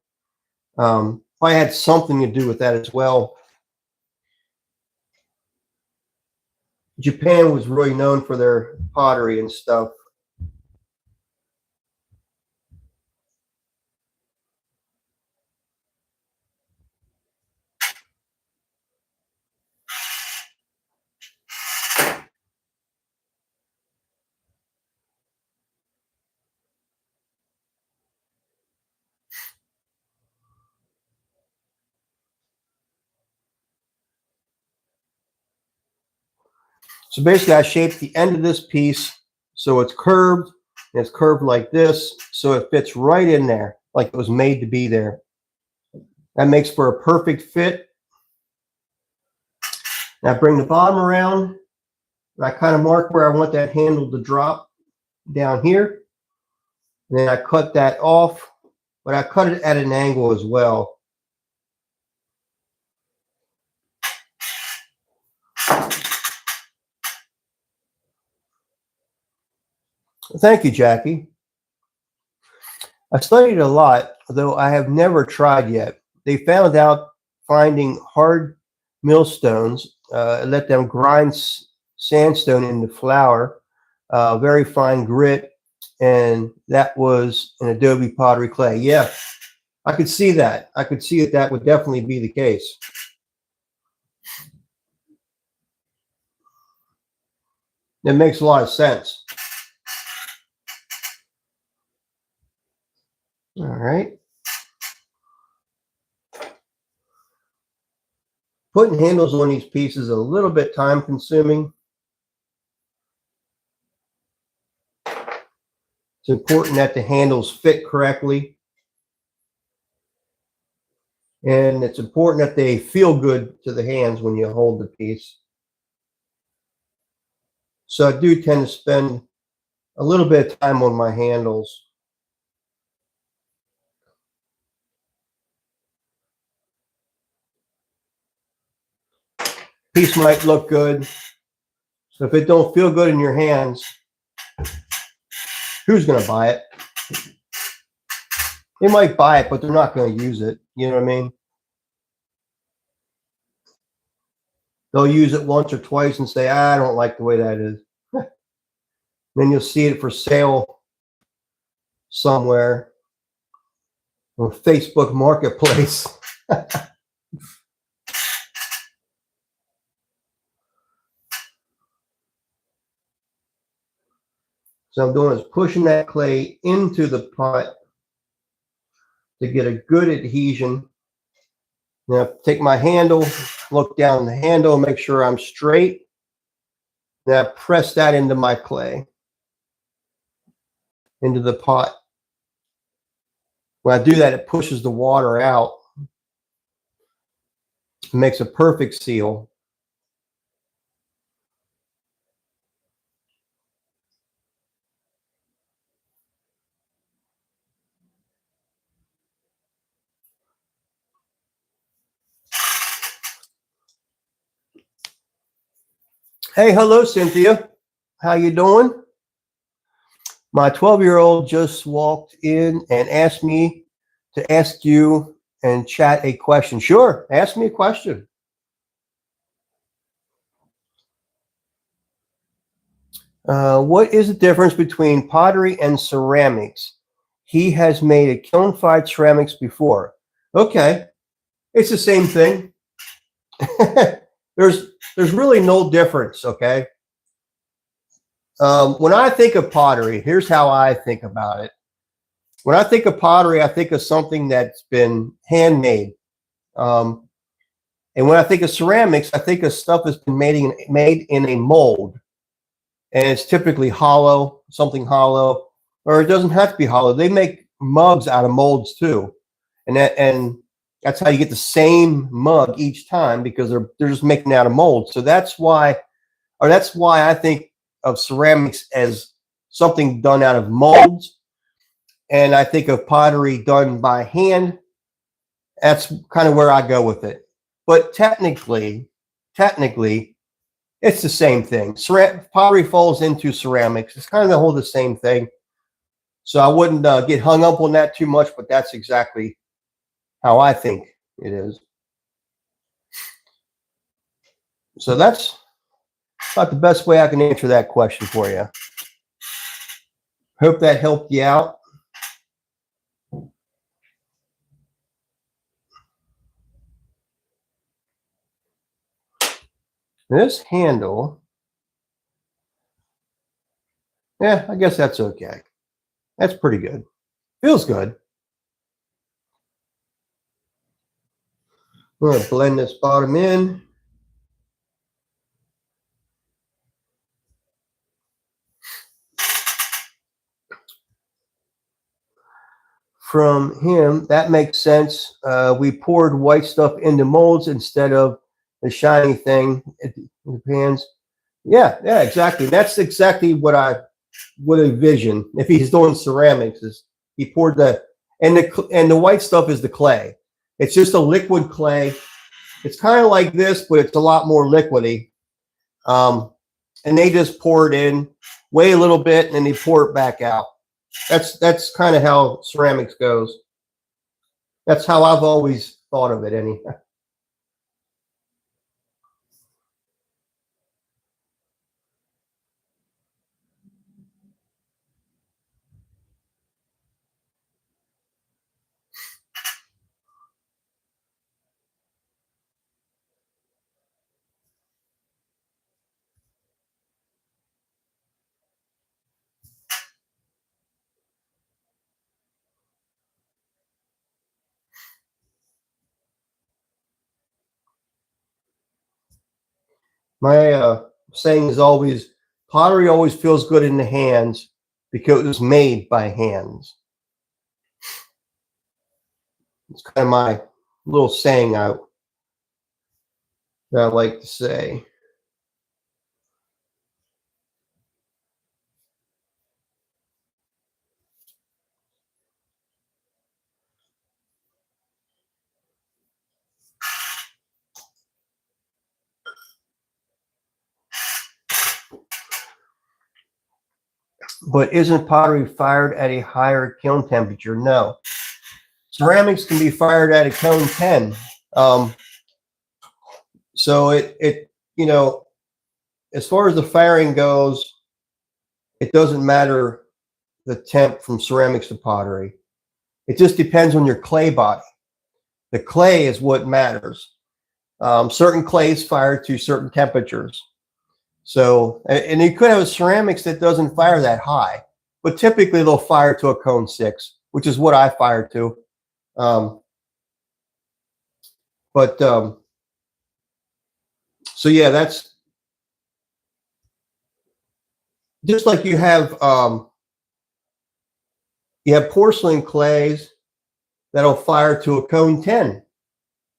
Probably had something to do with that as well. Japan was really known for their pottery and stuff. So basically, I shaped the end of this piece so it's curved, and it's curved like this, so it fits right in there, like it was made to be there. That makes for a perfect fit. Now I bring the bottom around, and I kind of mark where I want that handle to drop down here. And then I cut that off, but I cut it at an angle as well. Thank you, Jackie. I studied a lot, though I have never tried yet. They found out finding hard millstones, let them grind sandstone into flour, very fine grit, and that was an adobe pottery clay. Yeah, I could see that. I could see that would definitely be the case. It makes a lot of sense. All right. Putting handles on these pieces is a little bit time consuming. It's important that the handles fit correctly. And it's important that they feel good to the hands when you hold the piece. So I do tend to spend a little bit of time on my handles. Piece might look good. So if it don't feel good in your hands, who's going to buy it? They might buy it, but they're not going to use it. You know what I mean? They'll use it once or twice and say, I don't like the way that is. Then you'll see it for sale somewhere on Facebook Marketplace. So I'm doing is pushing that clay into the pot to get a good adhesion. Now take my handle, look down the handle, make sure I'm straight. Now press that into my clay, into the pot. When I do that, it pushes the water out. It makes a perfect seal. Hey, hello, Cynthia. How you doing? My 12-year-old just walked in and asked me to ask you and chat a question. Sure, ask me a question. What is the difference between pottery and ceramics? He has made a kiln-fired ceramics before. Okay, it's the same thing. there's really no difference. Okay. When I think of pottery, here's how I think about it. When I think of pottery, I think of something that's been handmade. And when I think of ceramics, I think of stuff that's been made in a mold. And it's typically hollow, something hollow, or it doesn't have to be hollow. They make mugs out of molds too. And that's how you get the same mug each time, because they're just making it out of mold. So that's why I think of ceramics as something done out of molds. And I think of pottery done by hand. That's kind of where I go with it. But technically, it's the same thing. Pottery falls into ceramics. It's kind of the whole the same thing. So I wouldn't get hung up on that too much, but that's exactly how I think it is. So that's about the best way I can answer that question for you. Hope that helped you out. This handle, yeah, I guess that's okay. That's pretty good. Feels good. I'm going to blend this bottom in. From him, that makes sense. We poured white stuff into molds instead of the shiny thing in the pans. Yeah, exactly. That's exactly what I would envision if he's doing ceramics. Is he poured the white stuff is the clay. It's just a liquid clay. It's kind of like this, but it's a lot more liquidy. And they just pour it in, weigh a little bit, and then they pour it back out. That's kind of how ceramics goes. That's how I've always thought of it, anyhow. My saying is always, pottery always feels good in the hands because it was made by hands. It's kind of my little saying that I like to say. But isn't pottery fired at a higher kiln temperature? No. Ceramics can be fired at a cone 10. So you know, as far as the firing goes, it doesn't matter the temp from ceramics to pottery. It just depends on your clay body. The clay is what matters. Certain clays fire to certain temperatures. So, and you could have a ceramics that doesn't fire that high, but typically they'll fire to a cone 6, which is what I fire to. But so yeah, that's just like you have porcelain clays that'll fire to a cone 10,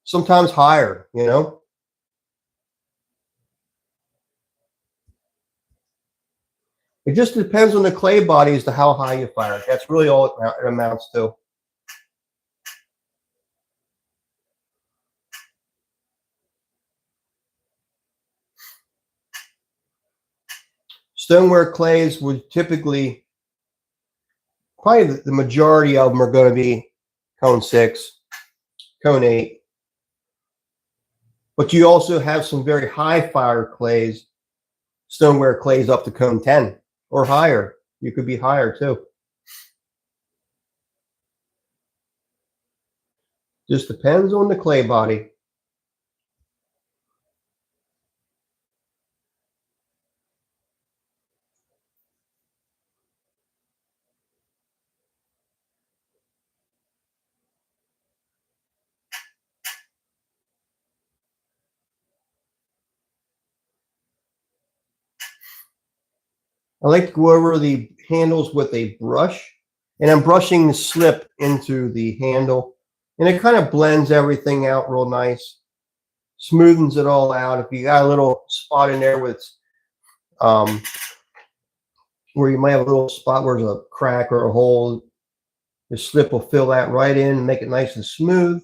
sometimes higher, you know. It just depends on the clay body as to how high you fire it. That's really all it amounts to. Stoneware clays would typically, probably the majority of them are going to be cone 6, cone 8. But you also have some very high fire clays, stoneware clays up to cone 10 or higher. You could be higher too. Just depends on the clay body. I like to go over the handles with a brush, and I'm brushing the slip into the handle, and it kind of blends everything out real nice, smoothens it all out. If you got a little spot in there with where you might have a little spot where there's a crack or a hole, the slip will fill that right in and make it nice and smooth.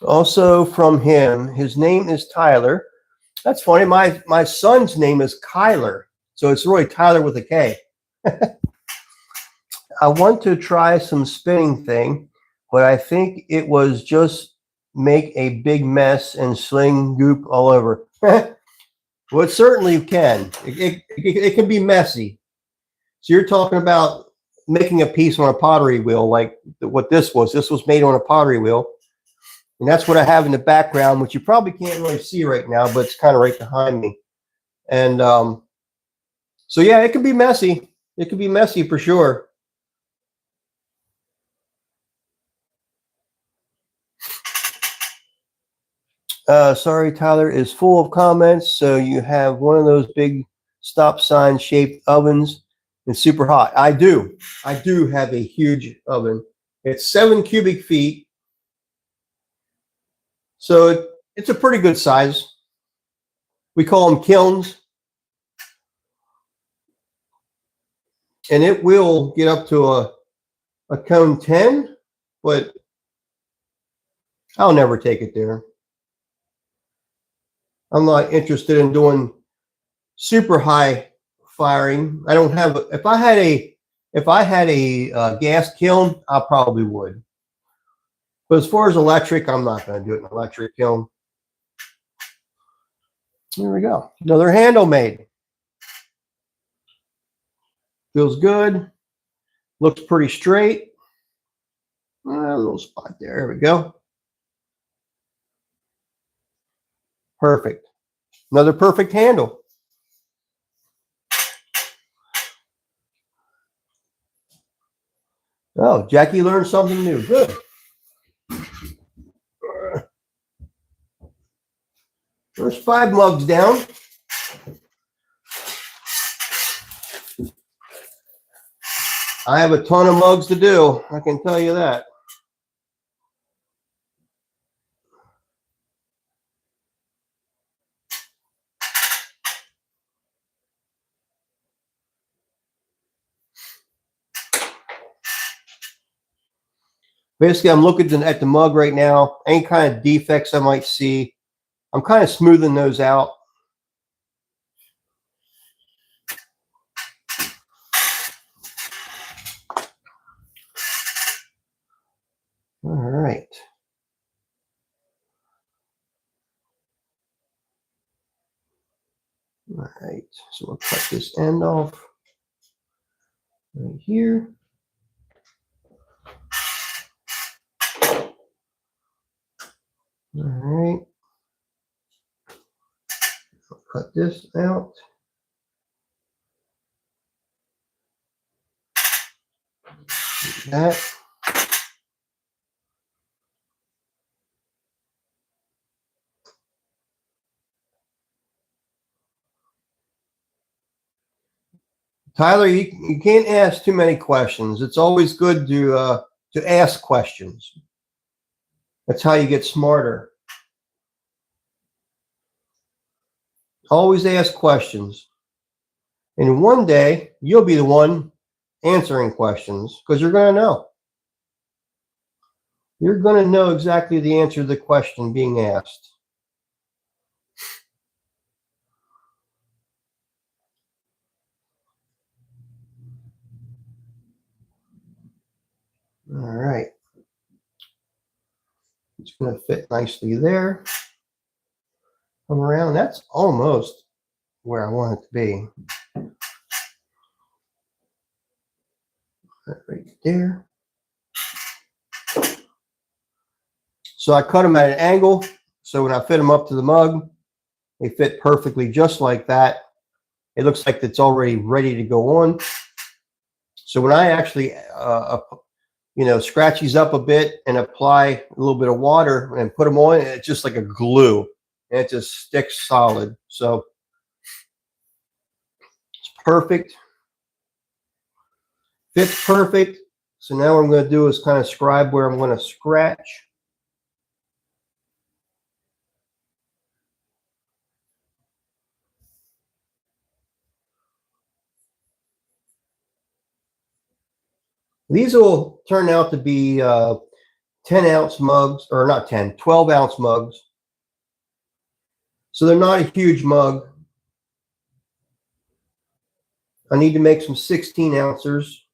Also from him, his name is Tyler. That's funny. My son's name is Kyler, so it's really Tyler with a K. I want to try some spinning thing, but I think it was just make a big mess and sling goop all over. Well, it certainly can. It can be messy. So you're talking about making a piece on a pottery wheel, like what this was. This was made on a pottery wheel. And that's what I have in the background, which you probably can't really see right now, but it's kind of right behind me. And so, yeah, it can be messy. It can be messy for sure. Sorry, Tyler is full of comments. So you have one of those big stop sign shaped ovens. It's super hot. I do have a huge oven. It's 7 cubic feet. So it's a pretty good size. We call them kilns. and it will get up to a cone 10, but I'll never take it there. I'm not interested in doing super high firing. I don't have, if I had a gas kiln, I probably would. But as far as electric, I'm not going to do it in an electric kiln. There we go. Another handle made. Feels good. Looks pretty straight. A little spot there. There we go. Perfect. Another perfect handle. Oh, Jackie learned something new. Good. There's 5 mugs down. I have a ton of mugs to do. I can tell you that. Basically, I'm looking at the mug right now. Any kind of defects I might see, I'm kind of smoothing those out. All right. All right. So we'll cut this end off right here. All right. I'll cut this out. Do that. Tyler, you can't ask too many questions. It's always good to ask questions. That's how you get smarter. Always ask questions. And one day, you'll be the one answering questions because you're going to know. You're going to know exactly the answer to the question being asked. All right. It's going to fit nicely there. Come around. That's almost where I want it to be. Right there. So I cut them at an angle. So when I fit them up to the mug, they fit perfectly just like that. It looks like it's already ready to go on. So when I actually, scratch these up a bit and apply a little bit of water and put them on, it's just like a glue. And it just sticks solid. So it's perfect. Fits perfect. So now what I'm going to do is kind of scribe where I'm going to scratch. These will turn out to be 10-ounce mugs, or not 10, 12-ounce mugs. So they're not a huge mug. I need to make some 16 ounces.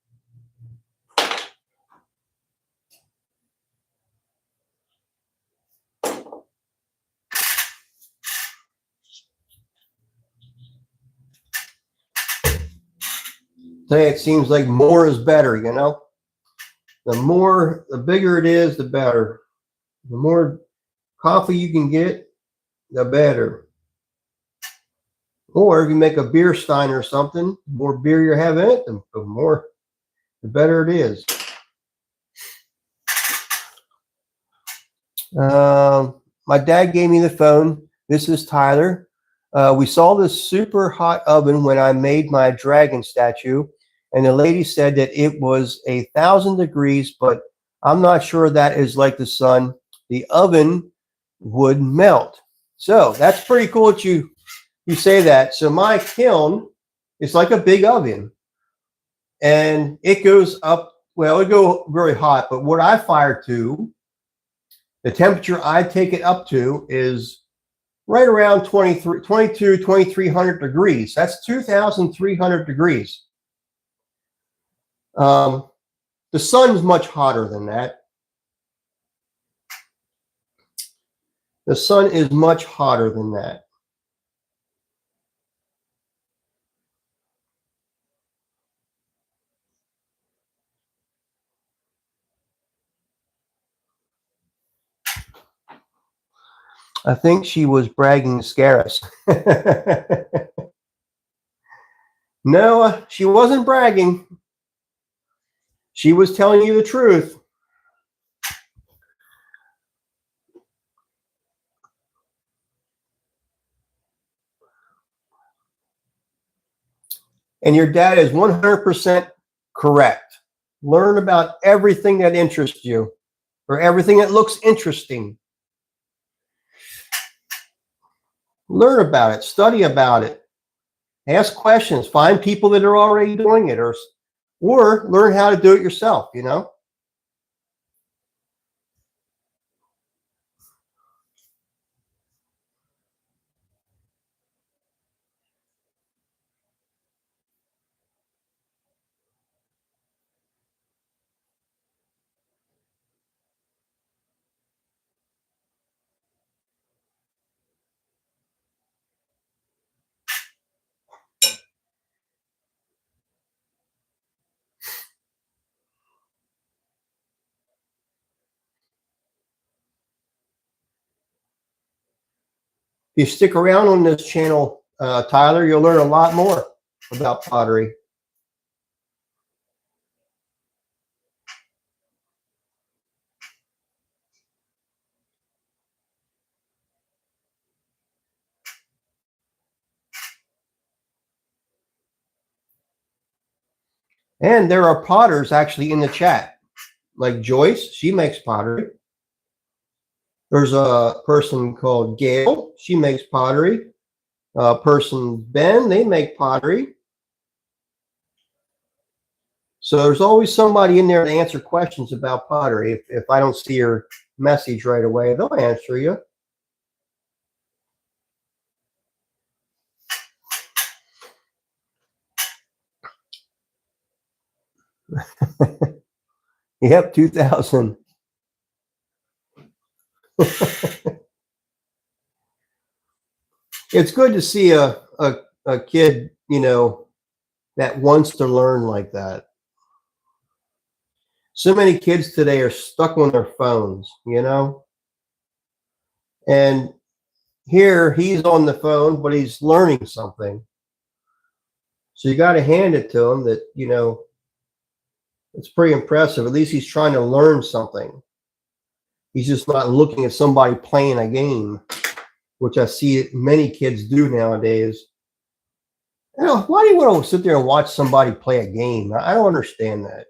Today it seems like more is better, you know? The bigger it is, the better. The more coffee you can get, the better. Or if you make a beer stein or something, the more beer you have in it, the better it is. My dad gave me the phone. This is Tyler. We saw this super hot oven when I made my dragon statue, and the lady said that it was 1,000 degrees, but I'm not sure that is like the sun. The oven would melt. So that's pretty cool that you say that. So my kiln is like a big oven. and it goes up. Well, it go very hot, but what I fire to, the temperature I take it up to is right around 2300 degrees. That's 2,300 degrees. The sun's much hotter than that. The sun is much hotter than that. I think she was bragging to scare us. No, she wasn't bragging. She was telling you the truth. And your dad is 100% correct. Learn about everything that interests you or everything that looks interesting. Learn about it, study about it, ask questions, find people that are already doing it, or learn how to do it yourself, you know? If you stick around on this channel, Tyler, you'll learn a lot more about pottery. And there are potters actually in the chat, like Joyce, she makes pottery. There's a person called Gail, she makes pottery. A person, Ben, they make pottery. So there's always somebody in there to answer questions about pottery. If I don't see your message right away, they'll answer you. Yep, 2000. It's good to see a kid, you know, that wants to learn like that. So many kids today are stuck on their phones, you know? And here he's on the phone, but he's learning something. So you got to hand it to him that, you know, it's pretty impressive. At least he's trying to learn something. He's just not looking at somebody playing a game, which I see many kids do nowadays. You know, why do you want to sit there and watch somebody play a game? I don't understand that.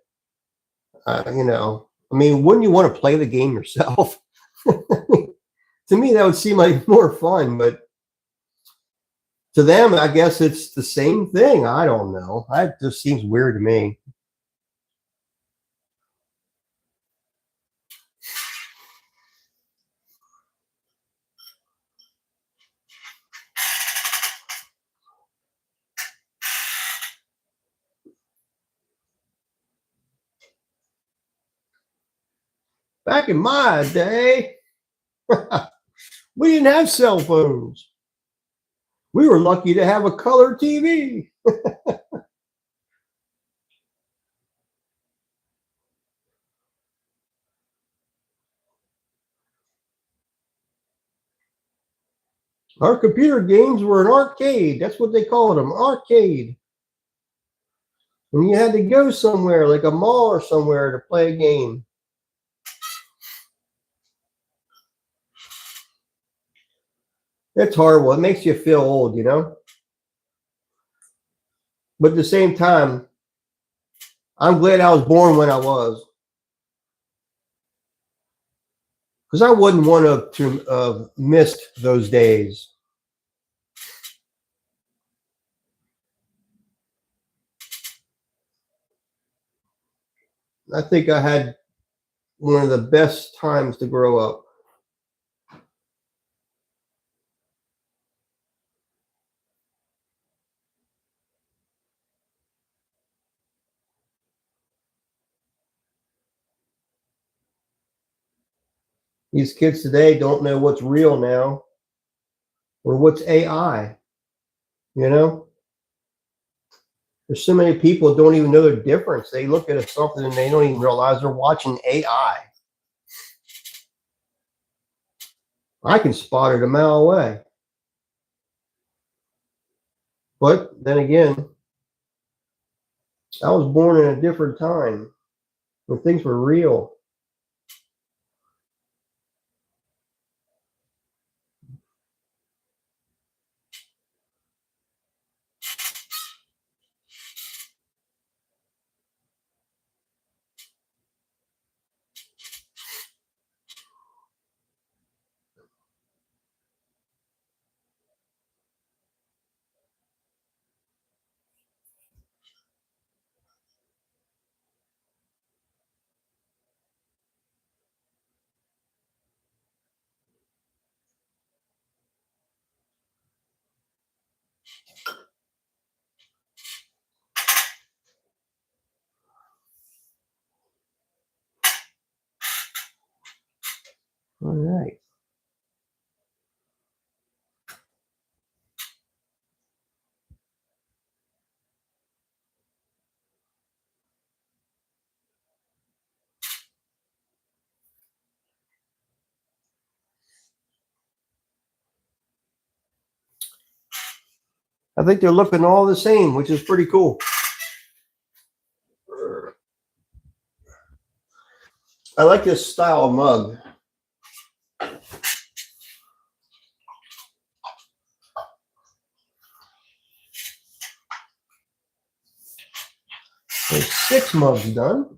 You know, I mean, wouldn't you want to play the game yourself? To me, that would seem like more fun, but to them, I guess it's the same thing. I don't know. It just seems weird to me. Back in my day, we didn't have cell phones. We were lucky to have a color TV. Our computer games were an arcade. That's what they called them, arcade. And you had to go somewhere, like a mall or somewhere, to play a game. It's horrible. It makes you feel old, you know? But at the same time, I'm glad I was born when I was. Because I wouldn't want to have missed those days. I think I had one of the best times to grow up. These kids today don't know what's real now or what's AI. You know, there's so many people who don't even know the difference. They look at something and they don't even realize they're watching AI. I can spot it a mile away. But then again, I was born in a different time when things were real. All right. I think they're looking all the same, which is pretty cool. I like this style of mug. There's 6 mugs done.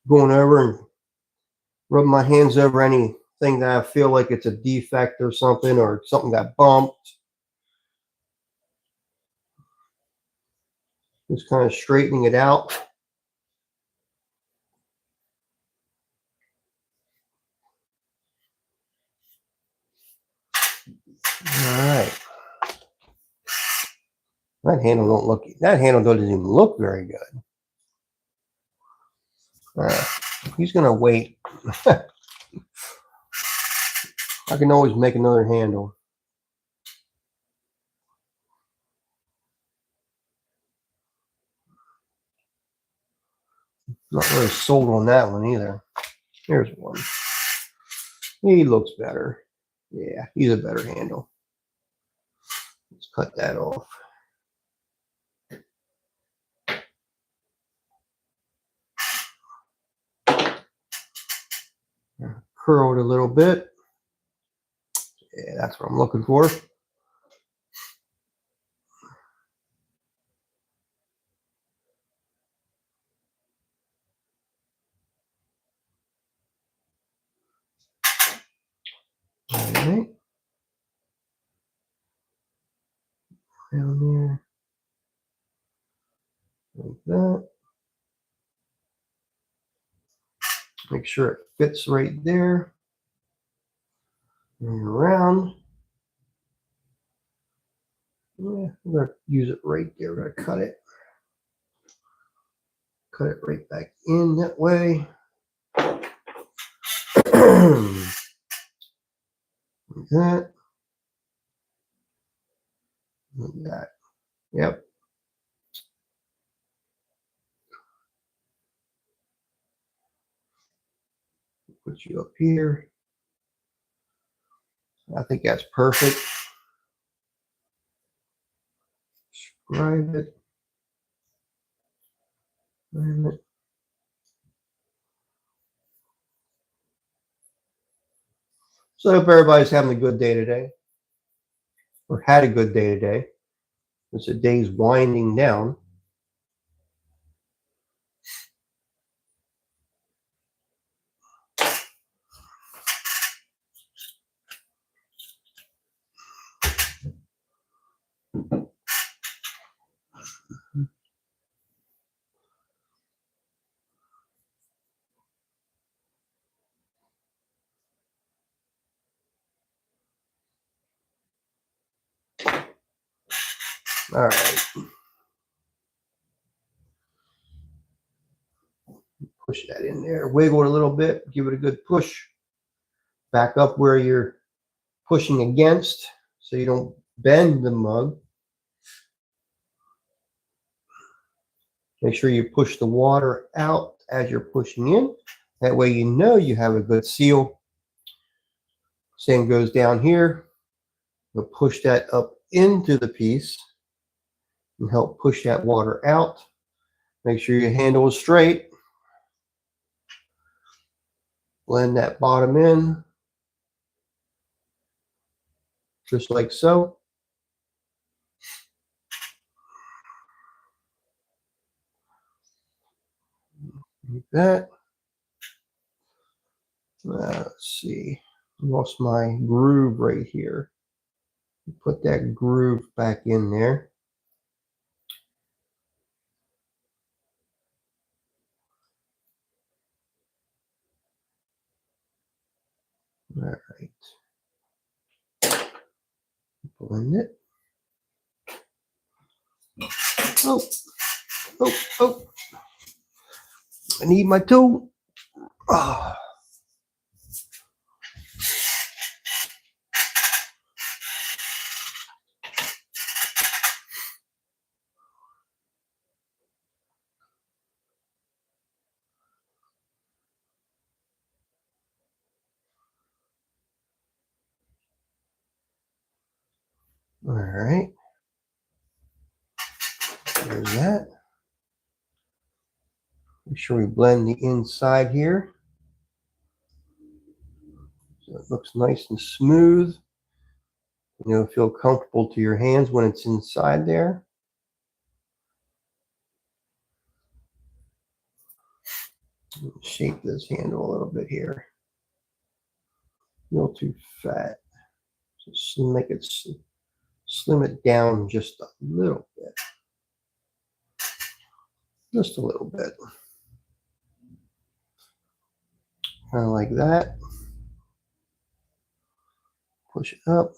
Going over and rub my hands over anything that I feel like it's a defect or something got bumped. Just kind of straightening it out. All right. That handle doesn't even look very good. He's gonna wait. I can always make another handle. Not really sold on that one either. Here's one. He looks better. Yeah, he's a better handle. Let's cut that off. Curl it a little bit. Yeah, that's what I'm looking for. All right. Down there. Like that. Make sure it fits right there. And around. Yeah, I'm going to use it right there. We're going to cut it. Cut it right back in that way. Like that. Like that. Yep. Put you up here. I think that's perfect. Scribe it. So I hope everybody's having a good day today, or had a good day today, as the day's winding down. All right. Push that in there, wiggle it a little bit, give it a good push. Back up where you're pushing against so you don't bend the mug. Make sure you push the water out as you're pushing in. That way you know you have a good seal. Same goes down here. You'll push that up into the piece and help push that water out. Make sure your handle is straight. Blend that bottom in, just like so. Like that. Let's see. Lost my groove right here. Put that groove back in there. All right. Blend it. Oh, oh, oh. I need my tool. Oh. All right. There's that. Make sure we blend the inside here so it looks nice and smooth. You'll feel comfortable to your hands when it's inside there. Shape this handle a little bit here. A little too fat. Just make it slim it down just a little bit. Just a little bit. Kind of like that. Push it up.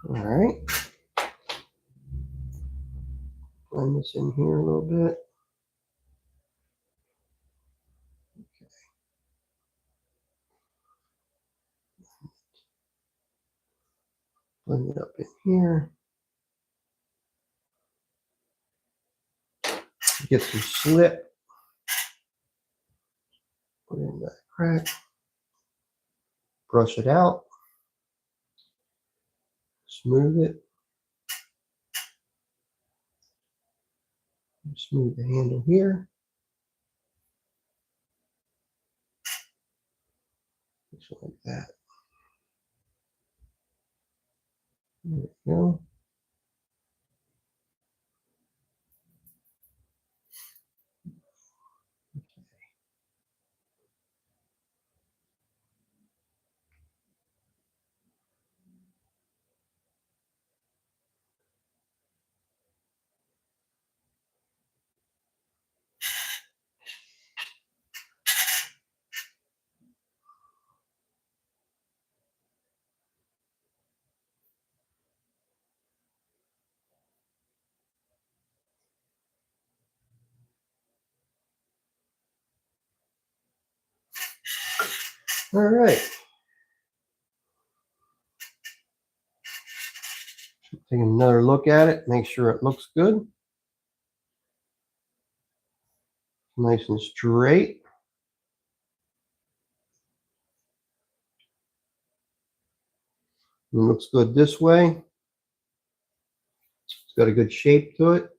All right. Blend this in here a little bit. Okay. Blend it up in here. Get some slip. Put in that crack. Brush it out. Smooth it. Smooth the handle here. Just like that. There we go. All right. Take another look at it. Make sure it looks good. Nice and straight. It looks good this way. It's got a good shape to it.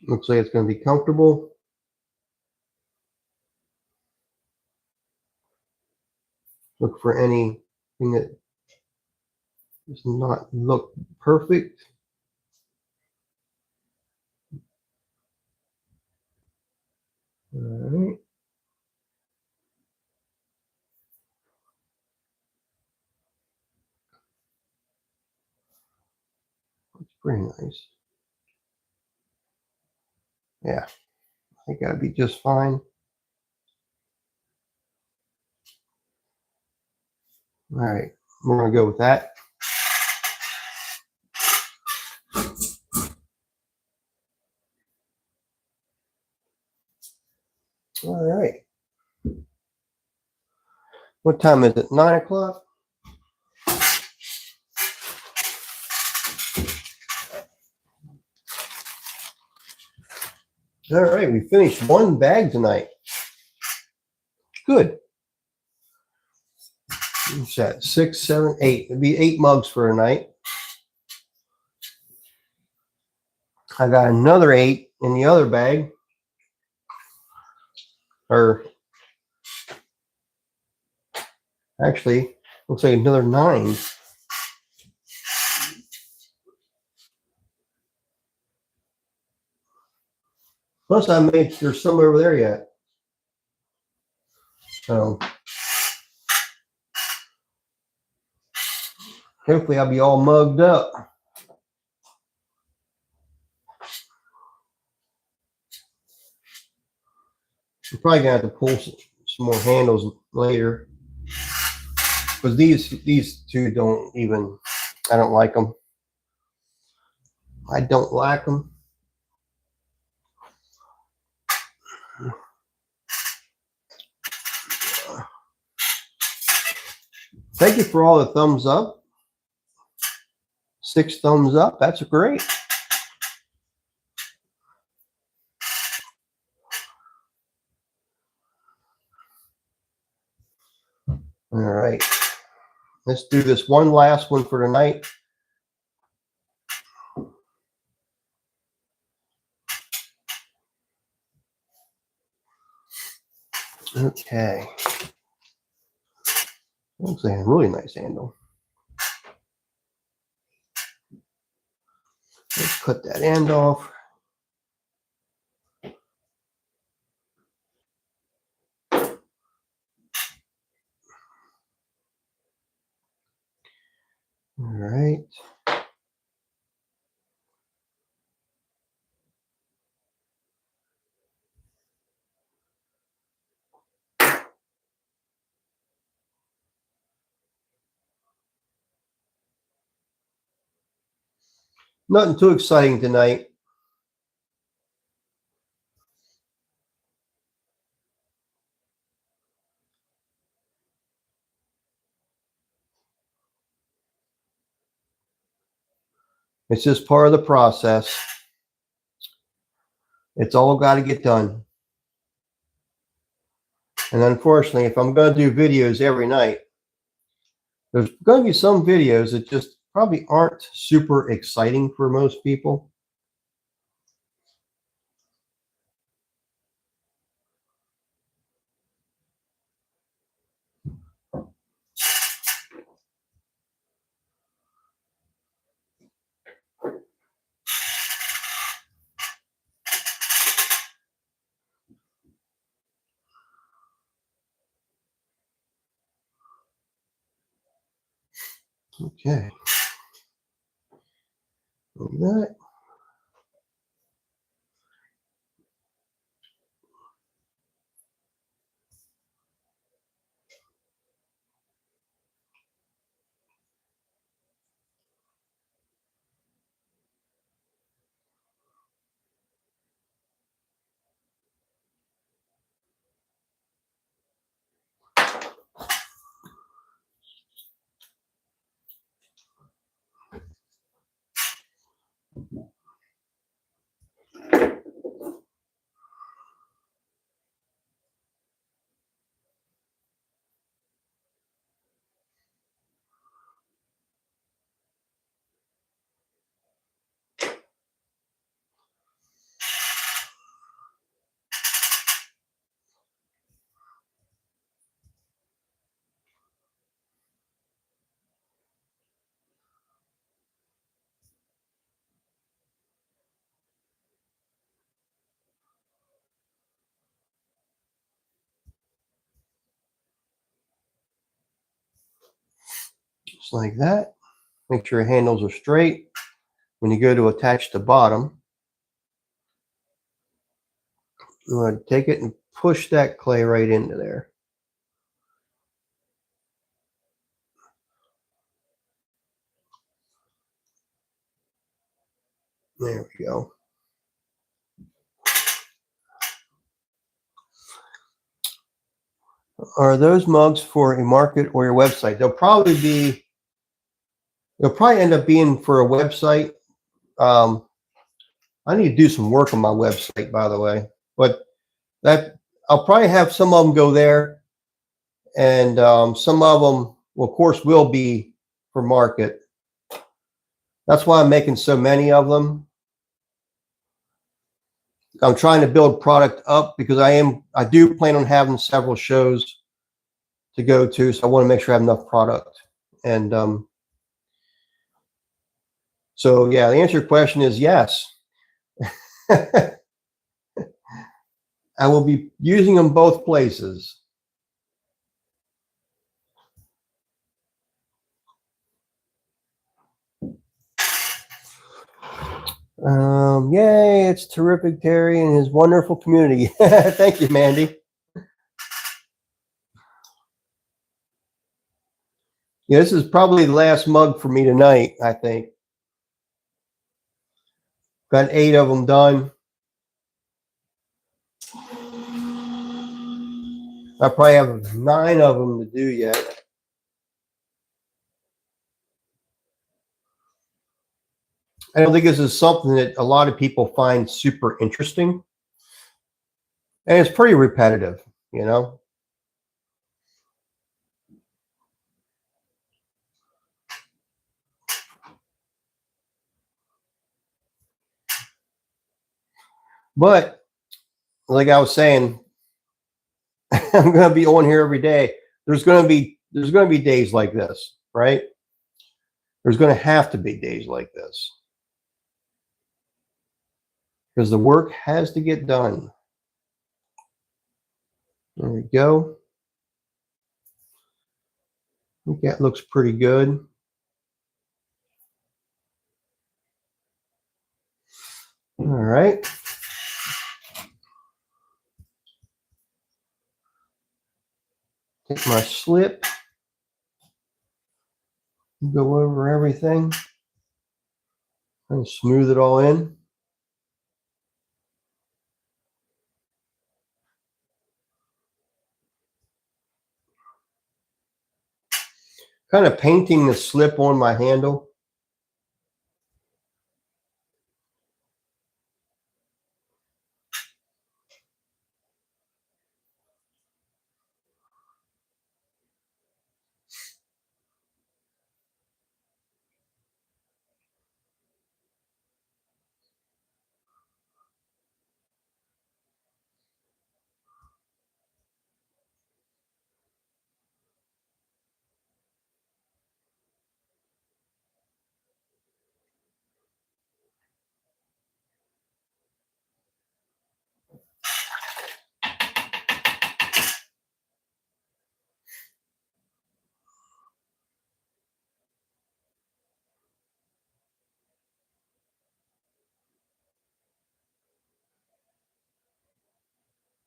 Looks like it's going to be comfortable. Look for anything that does not look perfect. All right. It's pretty nice. Yeah, I think that'd be just fine. All right, we're gonna go with that. All right. What time is it? 9 o'clock? All right, we finished one bag tonight. Good. What's that? 6, 7, 8. It'd be 8 mugs for a night. I got another 8 in the other bag. Or actually, looks like another 9. Plus, I made there's some over there yet. So hopefully, I'll be all mugged up. I'm probably gonna have to pull some more handles later because these two don't even. I don't like them. I don't like them. Thank you for all the thumbs up. 6 thumbs up. That's great. All right. Let's do this one last one for tonight. Okay. Looks like a really nice handle. Let's cut that end off. All right. Nothing too exciting tonight. It's just part of the process. It's all got to get done. And unfortunately, if I'm going to do videos every night, there's going to be some videos that just probably aren't super exciting for most people. Okay. Like that. just like that. Make sure your handles are straight. When you go to attach the bottom, you want to take it and push that clay right into there. There we go. Are those mugs for a market or your website? They'll probably end up being for a website. I need to do some work on my website, by the way, but that I'll probably have some of them go there, and some of them, well, of course, will be for market. That's why I'm making so many of them. I'm trying to build product up because I do plan on having several shows to go to, so I want to make sure I have enough product. And so yeah, the answer to your question is yes. I will be using them both places. Yay, it's terrific, Terry, and his wonderful community. Thank you, Mandy. Yeah, this is probably the last mug for me tonight, I think. Got 8 of them done. I probably have 9 of them to do yet. I don't think this is something that a lot of people find super interesting. And it's pretty repetitive, you know? But like I was saying, I'm going to be on here every day. There's going to be days like this, right? There's going to have to be days like this. Because the work has to get done. There we go. I think that looks pretty good. All right. Take my slip. Go over everything. And smooth it all in. Kind of painting the slip on my handle.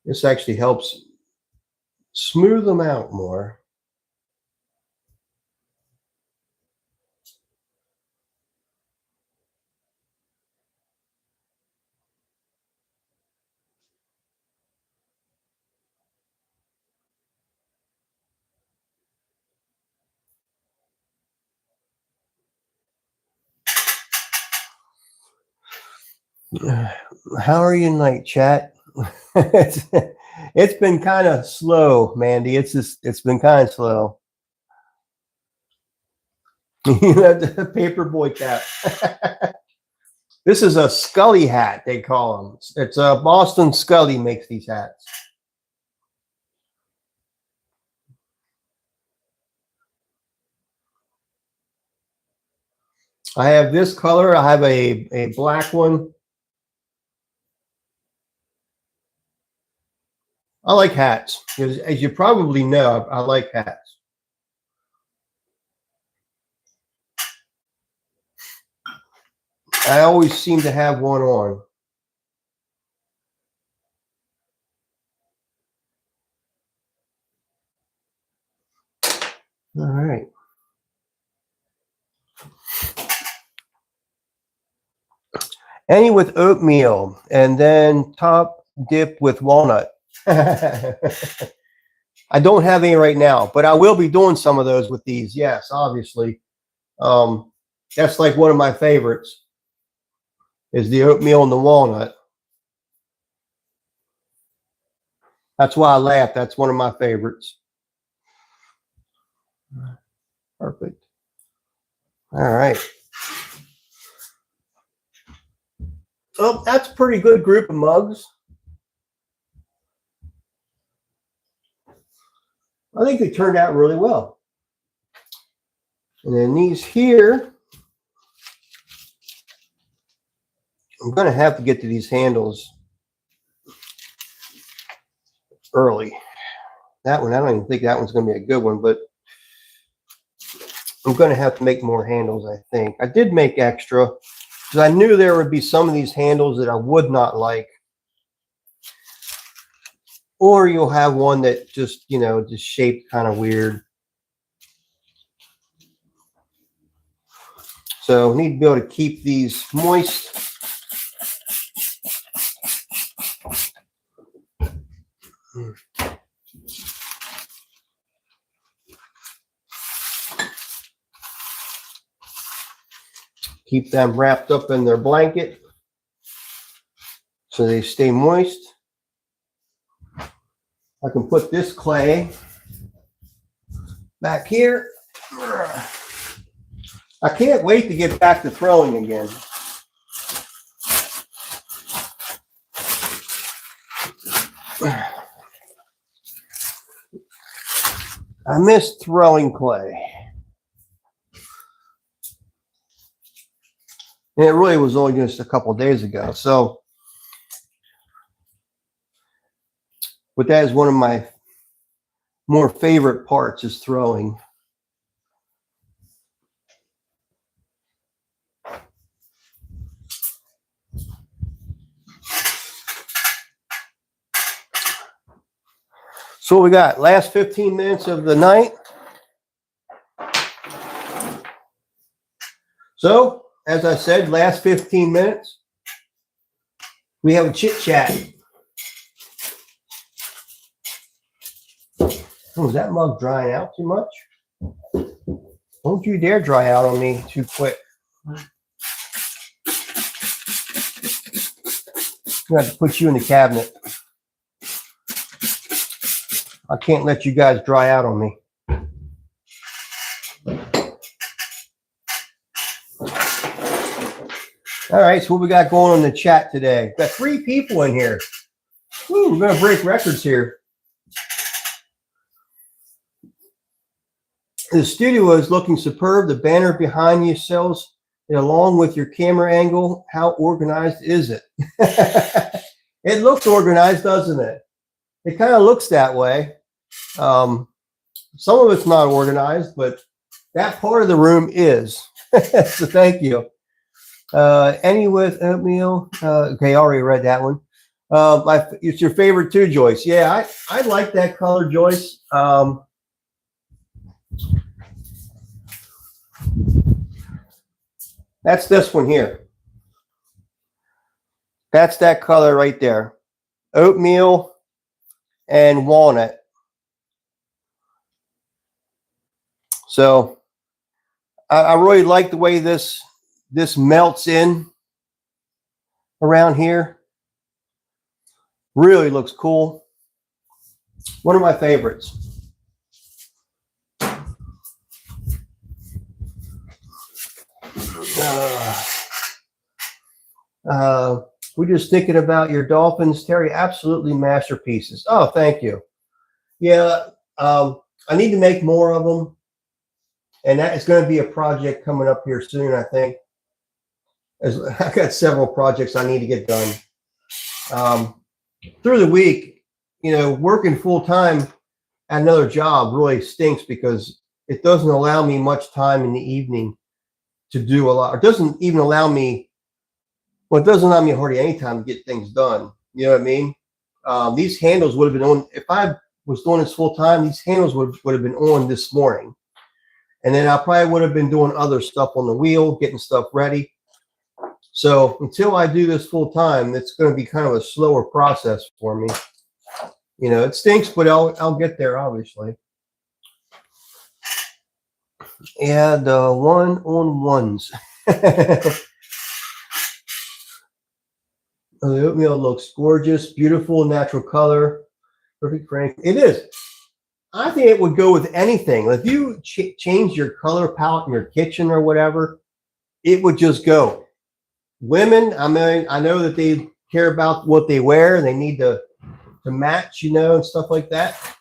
This actually helps smooth them out more. How are you tonight, chat? It's been kind of slow, Mandy. It's been kind of slow. You have the paperboy cap. This is a Scully hat, they call them. It's a Boston Scully makes these hats. I have this color. I have a black one. I like hats. As you probably know, I like hats. I always seem to have one on. All right. Any with oatmeal and then top dip with walnut. I don't have any right now, but I will be doing some of those with these. Yes, obviously. That's like one of my favorites is the oatmeal and the walnut. That's why I laugh. That's one of my favorites. Perfect. All right. Oh, that's a pretty good group of mugs. I think they turned out really well. And then these here, I'm going to have to get to these handles early. That one, I don't even think that one's going to be a good one, but I'm going to have to make more handles, I think. I did make extra because I knew there would be some of these handles that I would not like. Or you'll have one that just, you know, just shaped kind of weird. So I need to be able to keep these moist. Keep them wrapped up in their blanket so they stay moist. I can put this clay back here. I can't wait to get back to throwing again. I miss throwing clay. And it really was only just a couple of days ago. So, but that is one of my more favorite parts is throwing. So what we got, last 15 minutes of the night. So, as I said, last 15 minutes, we have a chit chat. Oh, is that mug drying out too much? Don't you dare dry out on me too quick. I'm going to have to put you in the cabinet. I can't let you guys dry out on me. All right, so what we got going on in the chat today? We've got 3 people in here. Woo, we're going to break records here. The studio is looking superb. The banner behind you sells it along with your camera angle. How organized is it? It looks organized, doesn't it? It kind of looks that way. Some of it's not organized, but that part of the room is. So thank you. Any with oatmeal? Okay, I already read that one. It's your favorite too, Joyce. Yeah, I like that color, Joyce. That's this one here. That's that color right there. Oatmeal and walnut. So I really like the way this melts in around here. Really looks cool. One of my favorites. We're just thinking about your dolphins, Terry. Absolutely masterpieces. Oh, thank you. Yeah, I need to make more of them. And that is going to be a project coming up here soon, I think. I've got several projects I need to get done. Through the week, you know, working full time at another job really stinks because it doesn't allow me much time in the evening to do a lot. It doesn't even allow me But it doesn't allow me hardly any time to get things done. You know what I mean? These handles would have been on, if I was doing this full time, these handles would have been on this morning. And then I probably would have been doing other stuff on the wheel, getting stuff ready. So until I do this full time, it's going to be kind of a slower process for me. You know, it stinks, but I'll get there, obviously. Yeah, the one-on-ones. The oatmeal looks gorgeous, beautiful, natural color, perfect frame. It is. I think it would go with anything. If you change your color palette in your kitchen or whatever, it would just go. Women, I mean, I know that they care about what they wear. They need to match, you know, and stuff like that.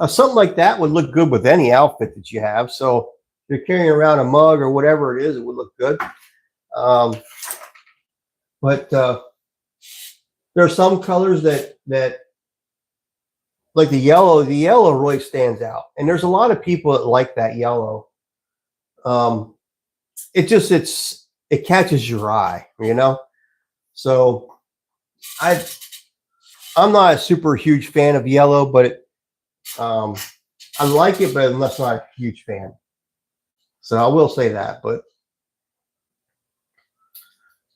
Something like that would look good with any outfit that you have. So if you're carrying around a mug or whatever it is, it would look good. But there are some colors that like the yellow really stands out. And there's a lot of people that like that yellow. It catches your eye, you know? So I'm not a super huge fan of yellow, but I like it, but I'm not a huge fan. So I will say that, but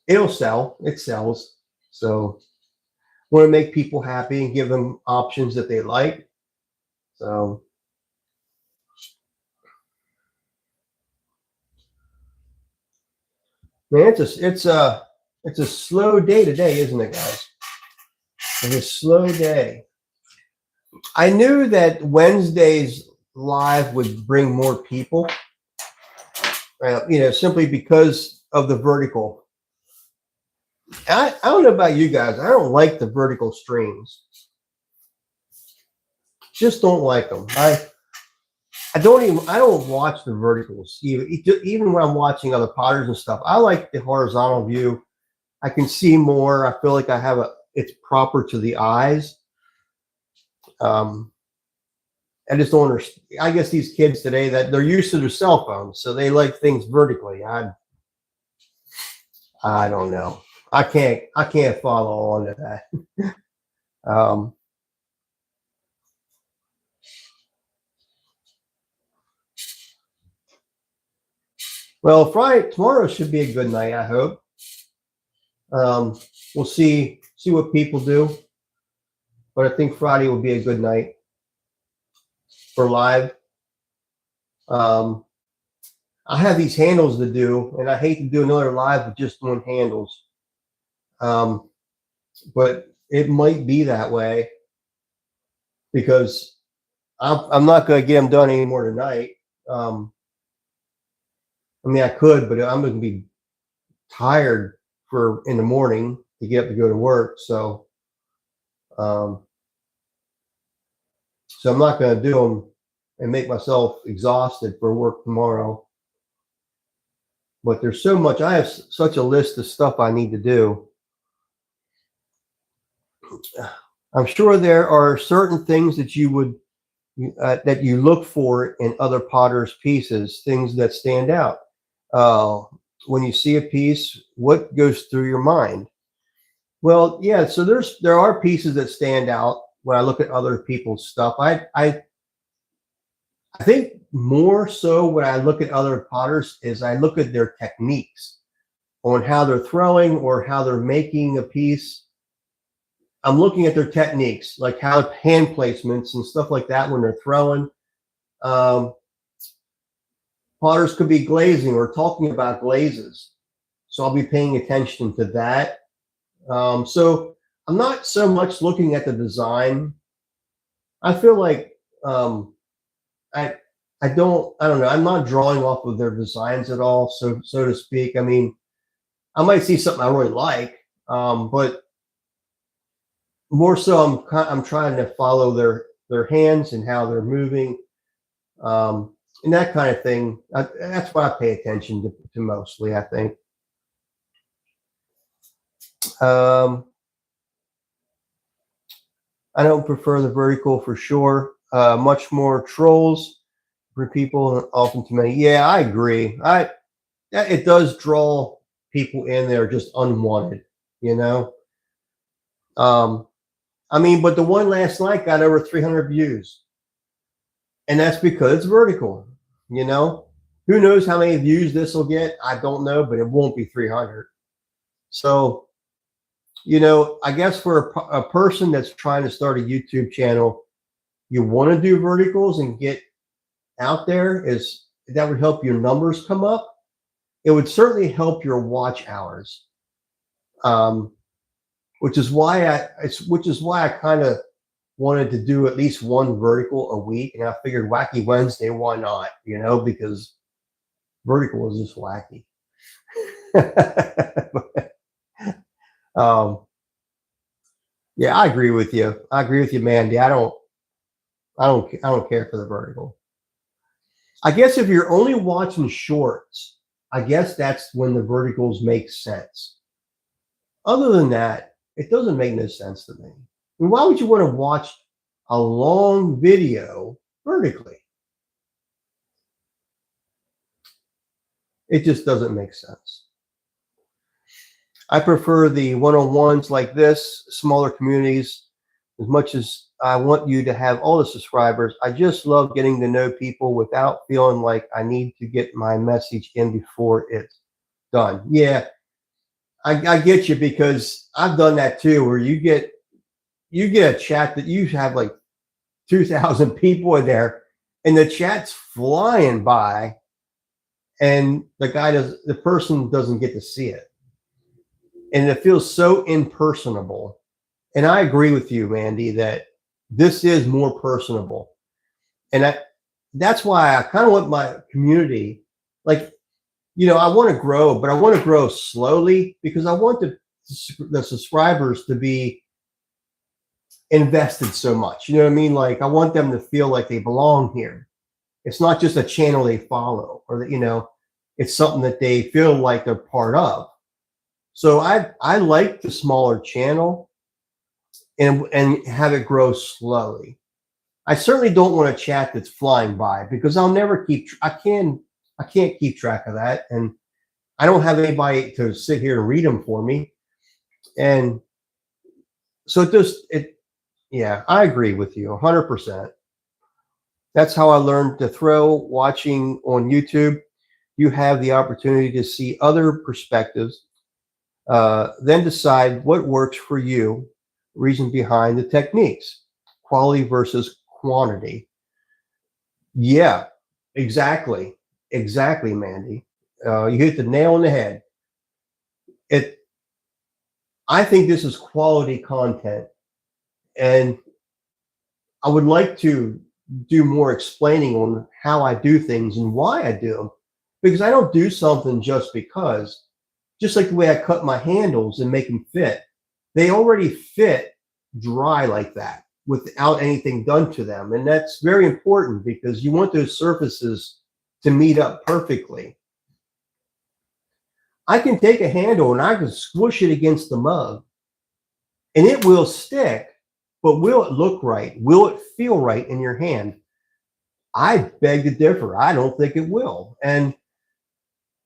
it'll sell. It sells. So want to make people happy and give them options that they like. So man, it's a slow day today, isn't it, guys? It's a slow day. I knew that Wednesday's live would bring more people, you know, simply because of the vertical. I don't know about you guys. I don't like the vertical streams. Just don't like them. I don't watch the verticals even when I'm watching other potters and stuff. I like the horizontal view. I can see more. I feel like it's proper to the eyes. I just don't understand. I guess these kids today, that they're used to their cell phones, so they like things vertically. I don't know. I can't follow on to that. Well, tomorrow should be a good night, I hope. We'll see what people do, but I think Friday will be a good night for live. I have these handles to do, and I hate to do another live with just doing handles. But it might be that way because I'm not going to get them done anymore tonight. I mean, I could, but I'm going to be tired in the morning to get up to go to work. So I'm not going to do them and make myself exhausted for work tomorrow. But there's so much. I have such a list of stuff I need to do. I'm sure there are certain things that you look for in other potters' pieces, things that stand out. When you see a piece, what goes through your mind? Well, yeah. So there are pieces that stand out when I look at other people's stuff. I think more so when I look at other potters is I look at their techniques on how they're throwing or how they're making a piece. I'm looking at their techniques, like how hand placements and stuff like that when they're throwing. Potters could be glazing or talking about glazes. So I'll be paying attention to that. So I'm not so much looking at the design. I feel like I don't know. I'm not drawing off of their designs at all, so to speak. I mean, I might see something I really like, but more so I'm trying to follow their hands and how they're moving, and that kind of thing. That's what I pay attention to mostly, I think. I don't prefer the vertical for sure. Much more trolls for people, often too many. Yeah, I agree. It does draw people in there just unwanted, you know? I mean, but the one last night got over 300 views. And that's because it's vertical, you know? Who knows how many views this will get? I don't know, but it won't be 300. So, you know, I guess for a person that's trying to start a YouTube channel, you want to do verticals and get out there, is that would help your numbers come up. It would certainly help your watch hours, which is why I kind of wanted to do at least one vertical a week, and I figured Wacky Wednesday, why not? You know, because vertical is just wacky. Yeah, I agree with you. I agree with you, Mandy. I don't care for the vertical. I guess if you're only watching shorts, I guess that's when the verticals make sense. Other than that, it doesn't make no sense to me. I mean, why would you want to watch a long video vertically? It just doesn't make sense. I prefer the one-on-ones like this, smaller communities. As much as I want you to have all the subscribers, I just love getting to know people without feeling like I need to get my message in before it's done. Yeah, I get you, because I've done that too, where you get a chat that you have like 2,000 people in there, and the chat's flying by, and the person doesn't get to see it, and it feels so impersonable. And I agree with you, Mandy, that this is more personable, and that's why I kind of want my community, like, you know, I want to grow, but I want to grow slowly, because I want the subscribers to be invested so much. You know what I mean? Like, I want them to feel like they belong here. It's not just a channel they follow, or that, you know, it's something that they feel like they're part of. So I like the smaller channel and have it grow slowly. I certainly don't want a chat that's flying by, because I'll never I can't keep track of that, and I don't have anybody to sit here and read them for me. And so yeah, I agree with you 100%. That's how I learned to throw. Watching on YouTube, you have the opportunity to see other perspectives, then decide what works for you, reason behind the techniques, quality versus quantity. Yeah, exactly, Mandy. You hit the nail on the head. I think this is quality content, and I would like to do more explaining on how I do things and why I do them, because I don't do something just because. Just like the way I cut my handles and make them fit, they already fit dry like that without anything done to them, and that's very important, because you want those surfaces to meet up perfectly. I can take a handle and I can squish it against the mug, and it will stick, but will it look right? Will it feel right in your hand? I beg to differ. I don't think it will. And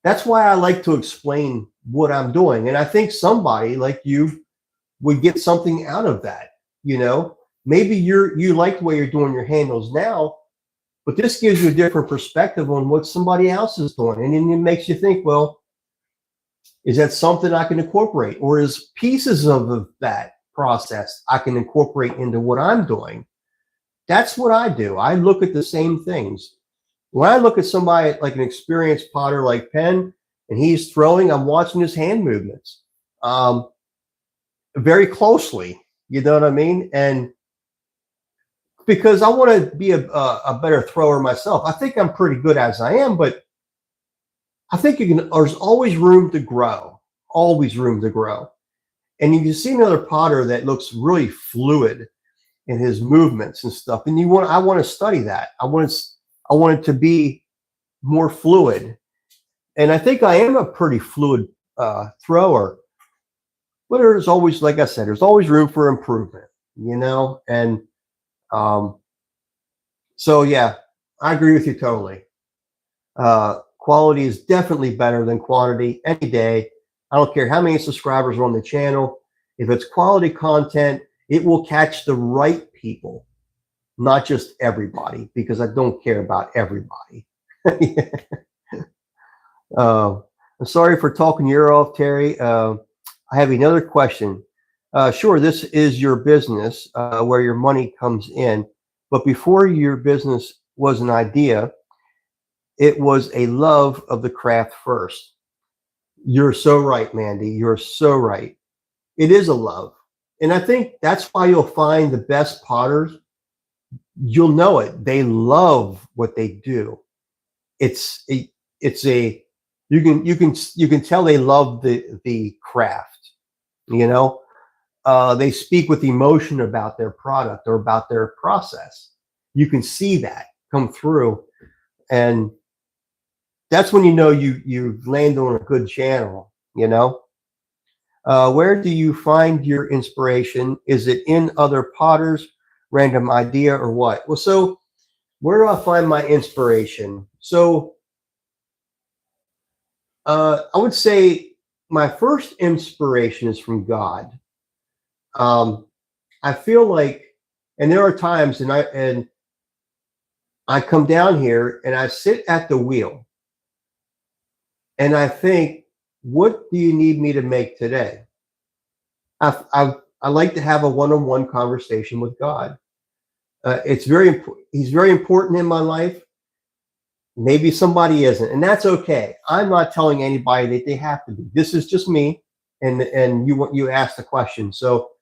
that's why I like to explain what I'm doing. And I think somebody like you would get something out of that. You know, maybe you like the way you're doing your handles now, but this gives you a different perspective on what somebody else is doing. And then it makes you think, well, is that something I can incorporate? Or is pieces of that process I can incorporate into what I'm doing? That's what I do. I look at the same things. When I look at somebody like an experienced potter like Penn, and he's throwing, I'm watching his hand movements very closely. You know what I mean? And because I want to be a better thrower myself. I think I'm pretty good as I am, but I think there's always room to grow. Always room to grow. And you can see another potter that looks really fluid in his movements and stuff. And I want to study that. I want it to be more fluid. And I think I am a pretty fluid thrower. But there's always, like I said, there's always room for improvement, you know? And so, yeah, I agree with you totally. Quality is definitely better than quantity any day. I don't care how many subscribers are on the channel. If it's quality content, it will catch the right people, not just everybody, because I don't care about everybody. I'm sorry for talking your ear off, Terry. I have another question. Sure, this is your business where your money comes in, but before your business was an idea, it was a love of the craft first. You're so right, Mandy. You're so right. It is a love. And I think that's why you'll find the best potters. You'll know it. They love what they do. It's a you can tell they love the craft. You know, they speak with emotion about their product or about their process. You can see that come through, and that's when you know you've landed on a good channel. You know, where do you find your inspiration? Is it in other potters, random idea, or what? Well, so where do I find my inspiration? So I would say my first inspiration is from God. I feel like, and there are times, and I come down here and I sit at the wheel, and I think, what do you need me to make today? I like to have a one-on-one conversation with God. It's very important. He's very important in my life. Maybe somebody isn't, and that's okay. I'm not telling anybody that they have to be. This is just me, and you asked the question, so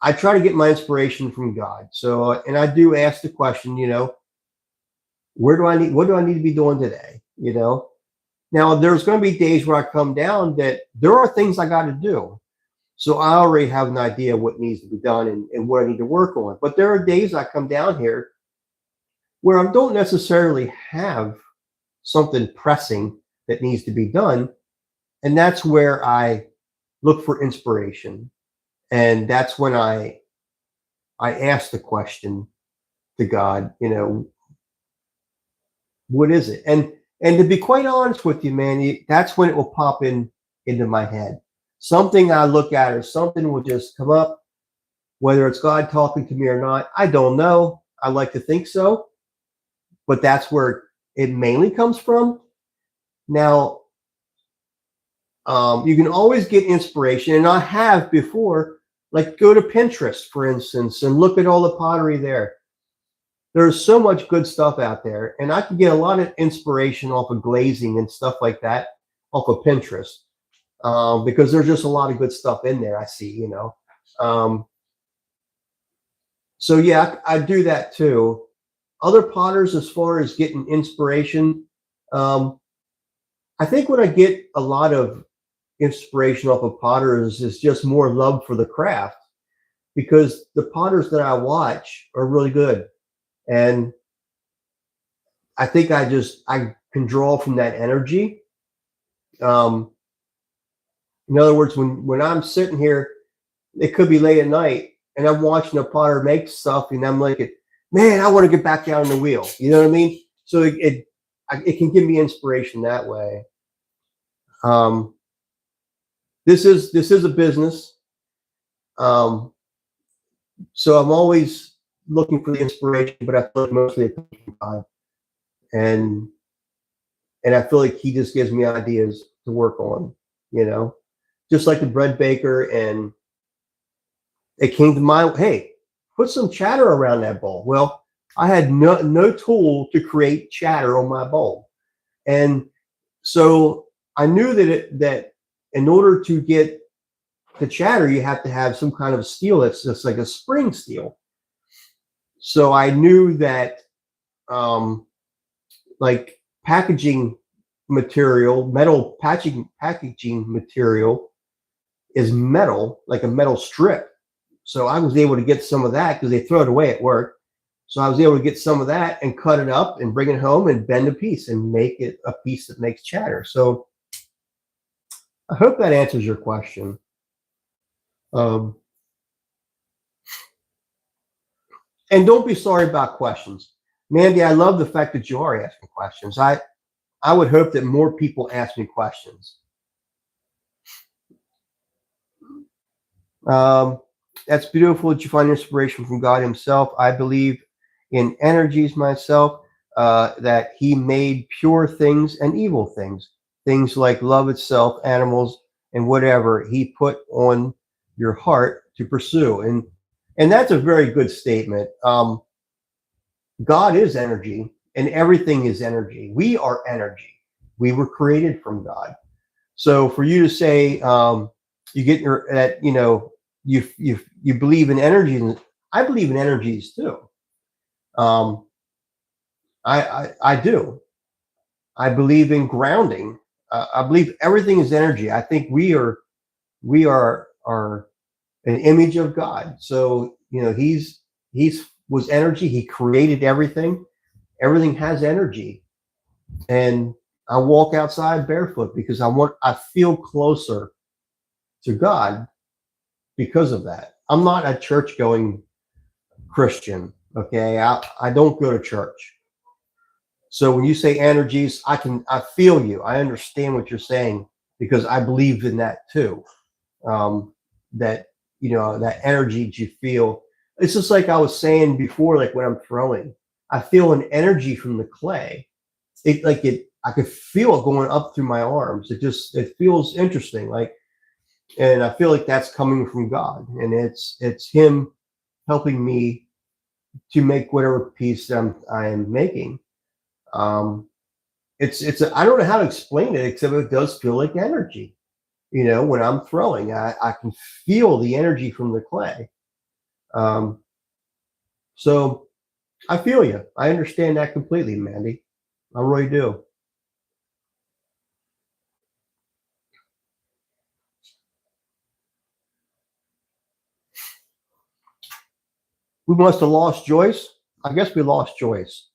I try to get my inspiration from God. So, and I do ask the question, what do I need to be doing today? Now there's going to be days where I come down that there are things I got to do. So I already have an idea what needs to be done and what I need to work on. But there are days I come down here where I don't necessarily have something pressing that needs to be done. And that's where I look for inspiration. And that's when I ask the question to God, what is it? And to be quite honest with you, man, that's when it will pop into my head. Something I look at or something will just come up, whether it's God talking to me or not. I don't know. I like to think so, but that's where it mainly comes from. Now, you can always get inspiration, and I have before, like go to Pinterest, for instance, and look at all the pottery there. There's so much good stuff out there, and I can get a lot of inspiration off of glazing and stuff like that off of Pinterest. Because there's just a lot of good stuff in there I see, so yeah, I do that too. Other potters, as far as getting inspiration, I think when I get a lot of inspiration off of potters is just more love for the craft, because the potters that I watch are really good, and I think I can draw from that energy. In other words, when I'm sitting here, it could be late at night, and I'm watching a potter make stuff, and I'm like, man, I want to get back down on the wheel. You know what I mean? So it can give me inspiration that way. This is a business, so I'm always looking for the inspiration, but I feel like mostly it comes from God, and I feel like He just gives me ideas to work on. Just like the bread baker, and it came to mind, hey, put some chatter around that bowl. Well, I had no tool to create chatter on my bowl. And so I knew that in order to get the chatter, you have to have some kind of steel that's just like a spring steel. So I knew that like packaging material, metal packaging material is metal, like a metal strip. So I was able to get some of that because they throw it away at work. So I was able to get some of that and cut it up and bring it home and bend a piece and make it a piece that makes chatter. So I hope that answers your question. And don't be sorry about questions. Mandy, I love the fact that you are asking questions. I would hope that more people ask me questions. Um, that's beautiful that you find inspiration from God Himself. I believe in energies myself, that He made pure things and evil things, things like love itself, animals, and whatever He put on your heart to pursue. And that's a very good statement. God is energy, and everything is energy. We are energy. We were created from God. So for you to say you get your that you believe in energy, I believe in energies too. Um, I do. I believe in grounding. I believe everything is energy. I think we are an image of God. So he's was energy. He created everything. Everything has energy, and I walk outside barefoot because I feel closer to God because of that. I'm not a church going Christian. Okay. I don't go to church. So when you say energies, I feel you. I understand what you're saying because I believe in that too. That, that energy that you feel. It's just like I was saying before, like when I'm throwing, I feel an energy from the clay. I could feel it going up through my arms. It feels interesting. And I feel like that's coming from God, and it's Him helping me to make whatever piece I am making. Um, I don't know how to explain it except it does feel like energy. When I'm throwing, I can feel the energy from the clay. Um, so I feel you. I understand that completely, Mandy. I really do. We must have lost Joyce. I guess we lost Joyce.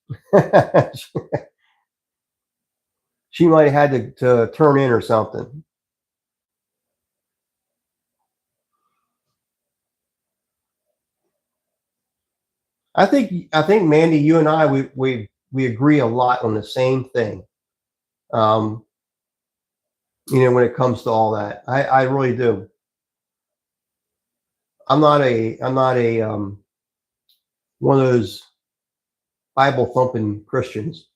She might have had to turn in or something. I think Mandy, you and I, we agree a lot on the same thing. Um, when it comes to all that, I really do. I'm not a one of those Bible thumping Christians,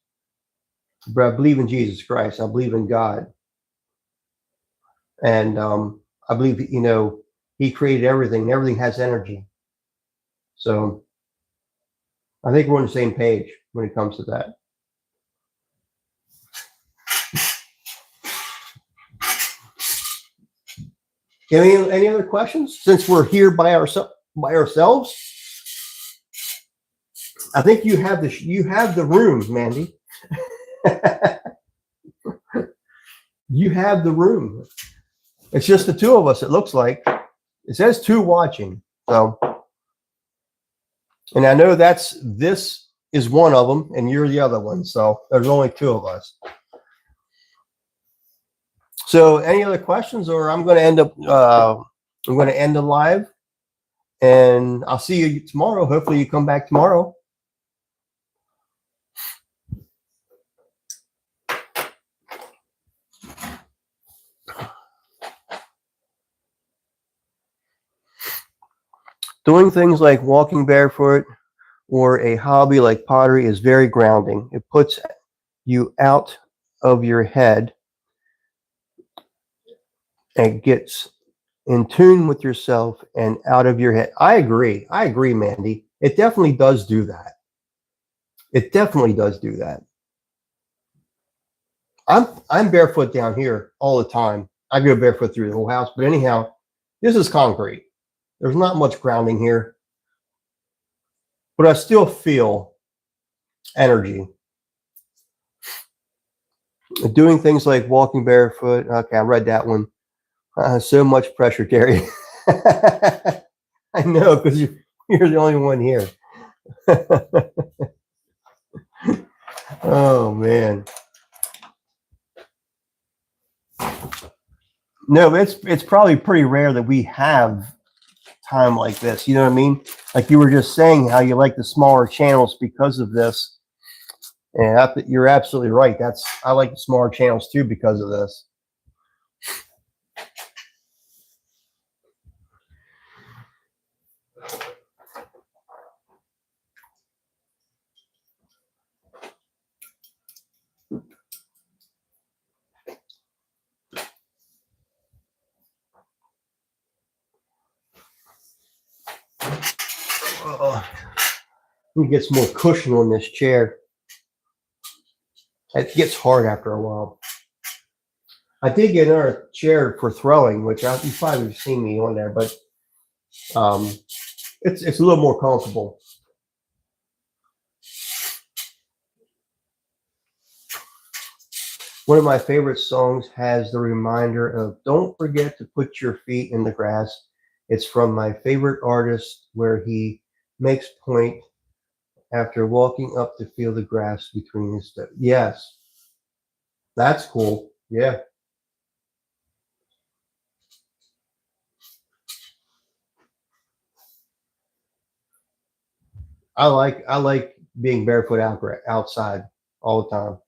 but I believe in Jesus Christ. I believe in God, and I believe He created everything. And everything has energy. So I think we're on the same page when it comes to that. Any other questions? Since we're here by ourselves, I think you have the room, Mandy. You have the room. It's just the two of us. It looks like it says two watching. So, and I know this is one of them, and you're the other one. So there's only two of us. So, any other questions, or I'm going to end up. I'm going to end the live, and I'll see you tomorrow. Hopefully, you come back tomorrow. Doing things like walking barefoot or a hobby like pottery is very grounding. It puts you out of your head and gets in tune with yourself and out of your head. I agree, Mandy. It definitely does do that. It definitely does do that. I'm barefoot down here all the time. I go barefoot through the whole house, but anyhow, this is concrete. There's not much grounding here, but I still feel energy. Doing things like walking barefoot. Okay, I read that one. So much pressure, Terry. I know, because you're the only one here. Oh man. No, it's probably pretty rare that we have time like this. You know what I mean? Like you were just saying how you like the smaller channels because of this. And you're absolutely right. I like the smaller channels too because of this. Let me get some more cushion on this chair. It gets hard after a while. I did get another chair for throwing, which you probably have seen me on there, but it's a little more comfortable. One of my favorite songs has the reminder of "Don't forget to put your feet in the grass." It's from my favorite artist, where he makes point after walking up to feel the grass between his toes. Yes, that's cool. Yeah. I like being barefoot outside all the time.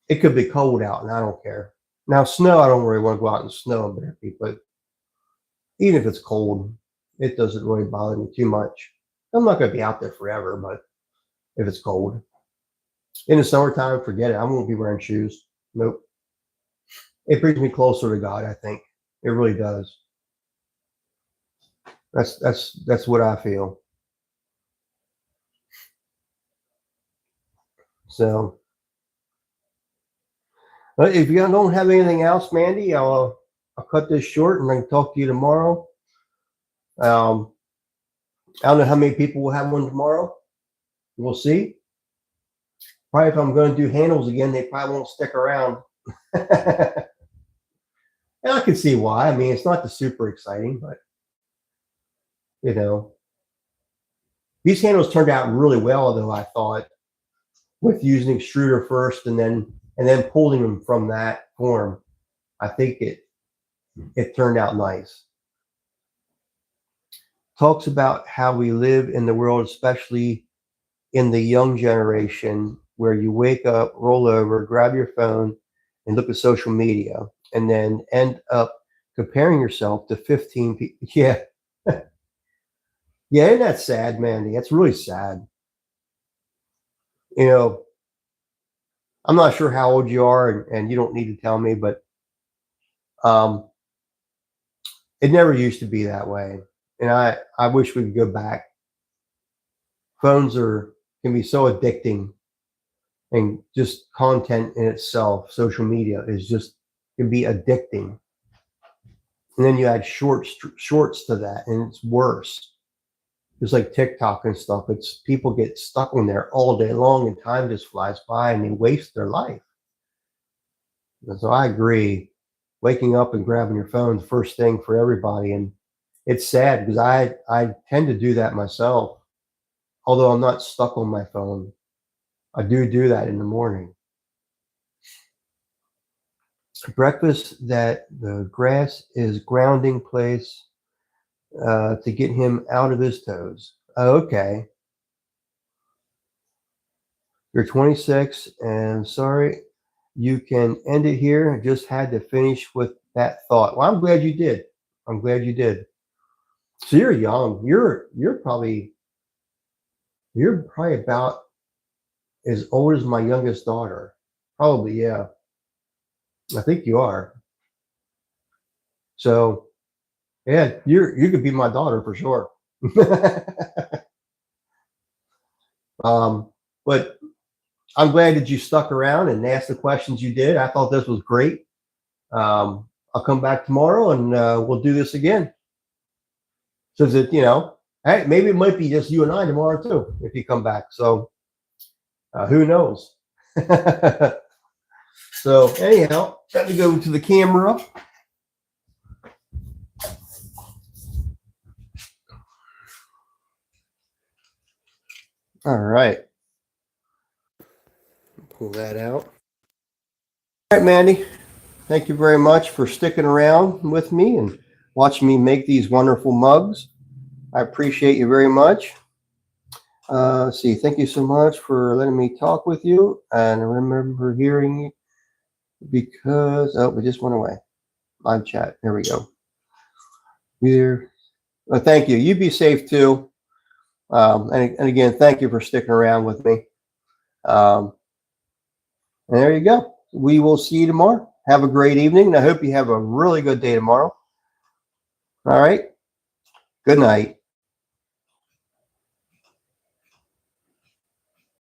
It could be cold out, and I don't care. Now, snow, I don't really want to go out in snow and bare feet, but even if it's cold, it doesn't really bother me too much. I'm not going to be out there forever, but if it's cold in the summertime, forget it. I won't be wearing shoes. Nope. It brings me closer to God, I think. It really does. That's what I feel. So, but if you don't have anything else, Mandy, I'll cut this short and I can talk to you tomorrow. I don't know how many people will have one tomorrow. We'll see. Probably if I'm going to do handles again, they probably won't stick around. And I can see why. I mean, it's not the super exciting, but you know, these handles turned out really well, though, I thought, with using extruder first and then pulling them from that form. I think it turned out nice. Talks about how we live in the world, especially in the young generation, where you wake up, roll over, grab your phone, and look at social media, and then end up comparing yourself to 15 people. Yeah. Yeah, isn't that sad, Mandy? That's really sad. You know, I'm not sure how old you are, and you don't need to tell me, but it never used to be that way. And I wish we could go back. Phones can be so addicting, and just content in itself, social media can be addicting. And then you add shorts to that, and it's worse. Just like TikTok and stuff, it's people get stuck on there all day long, and time just flies by, and they waste their life. And so I agree. Waking up and grabbing your phone is the first thing for everybody, and it's sad because I tend to do that myself. Although I'm not stuck on my phone, I do that in the morning. Breakfast that the grass is grounding place to get him out of his toes. Oh, okay. You're 26, and sorry, you can end it here. I just had to finish with that thought. Well, I'm glad you did. I'm glad you did. So you're young. You're probably about as old as my youngest daughter. Probably, yeah. I think you are. So yeah, you could be my daughter for sure. But I'm glad that you stuck around and asked the questions you did. I thought this was great. I'll come back tomorrow and we'll do this again. So that, hey, maybe it might be just you and I tomorrow too, if you come back. So who knows? So anyhow, let me go to the camera. All right. Pull that out. All right, Mandy. Thank you very much for sticking around with me and watching me make these wonderful mugs. I appreciate you very much. Let's see. Thank you so much for letting me talk with you. And I remember hearing you because, it just went away. Live chat. There we go. Here. Well, thank you. You be safe too. And again, thank you for sticking around with me. And there you go. We will see you tomorrow. Have a great evening. And I hope you have a really good day tomorrow. All right. Good night.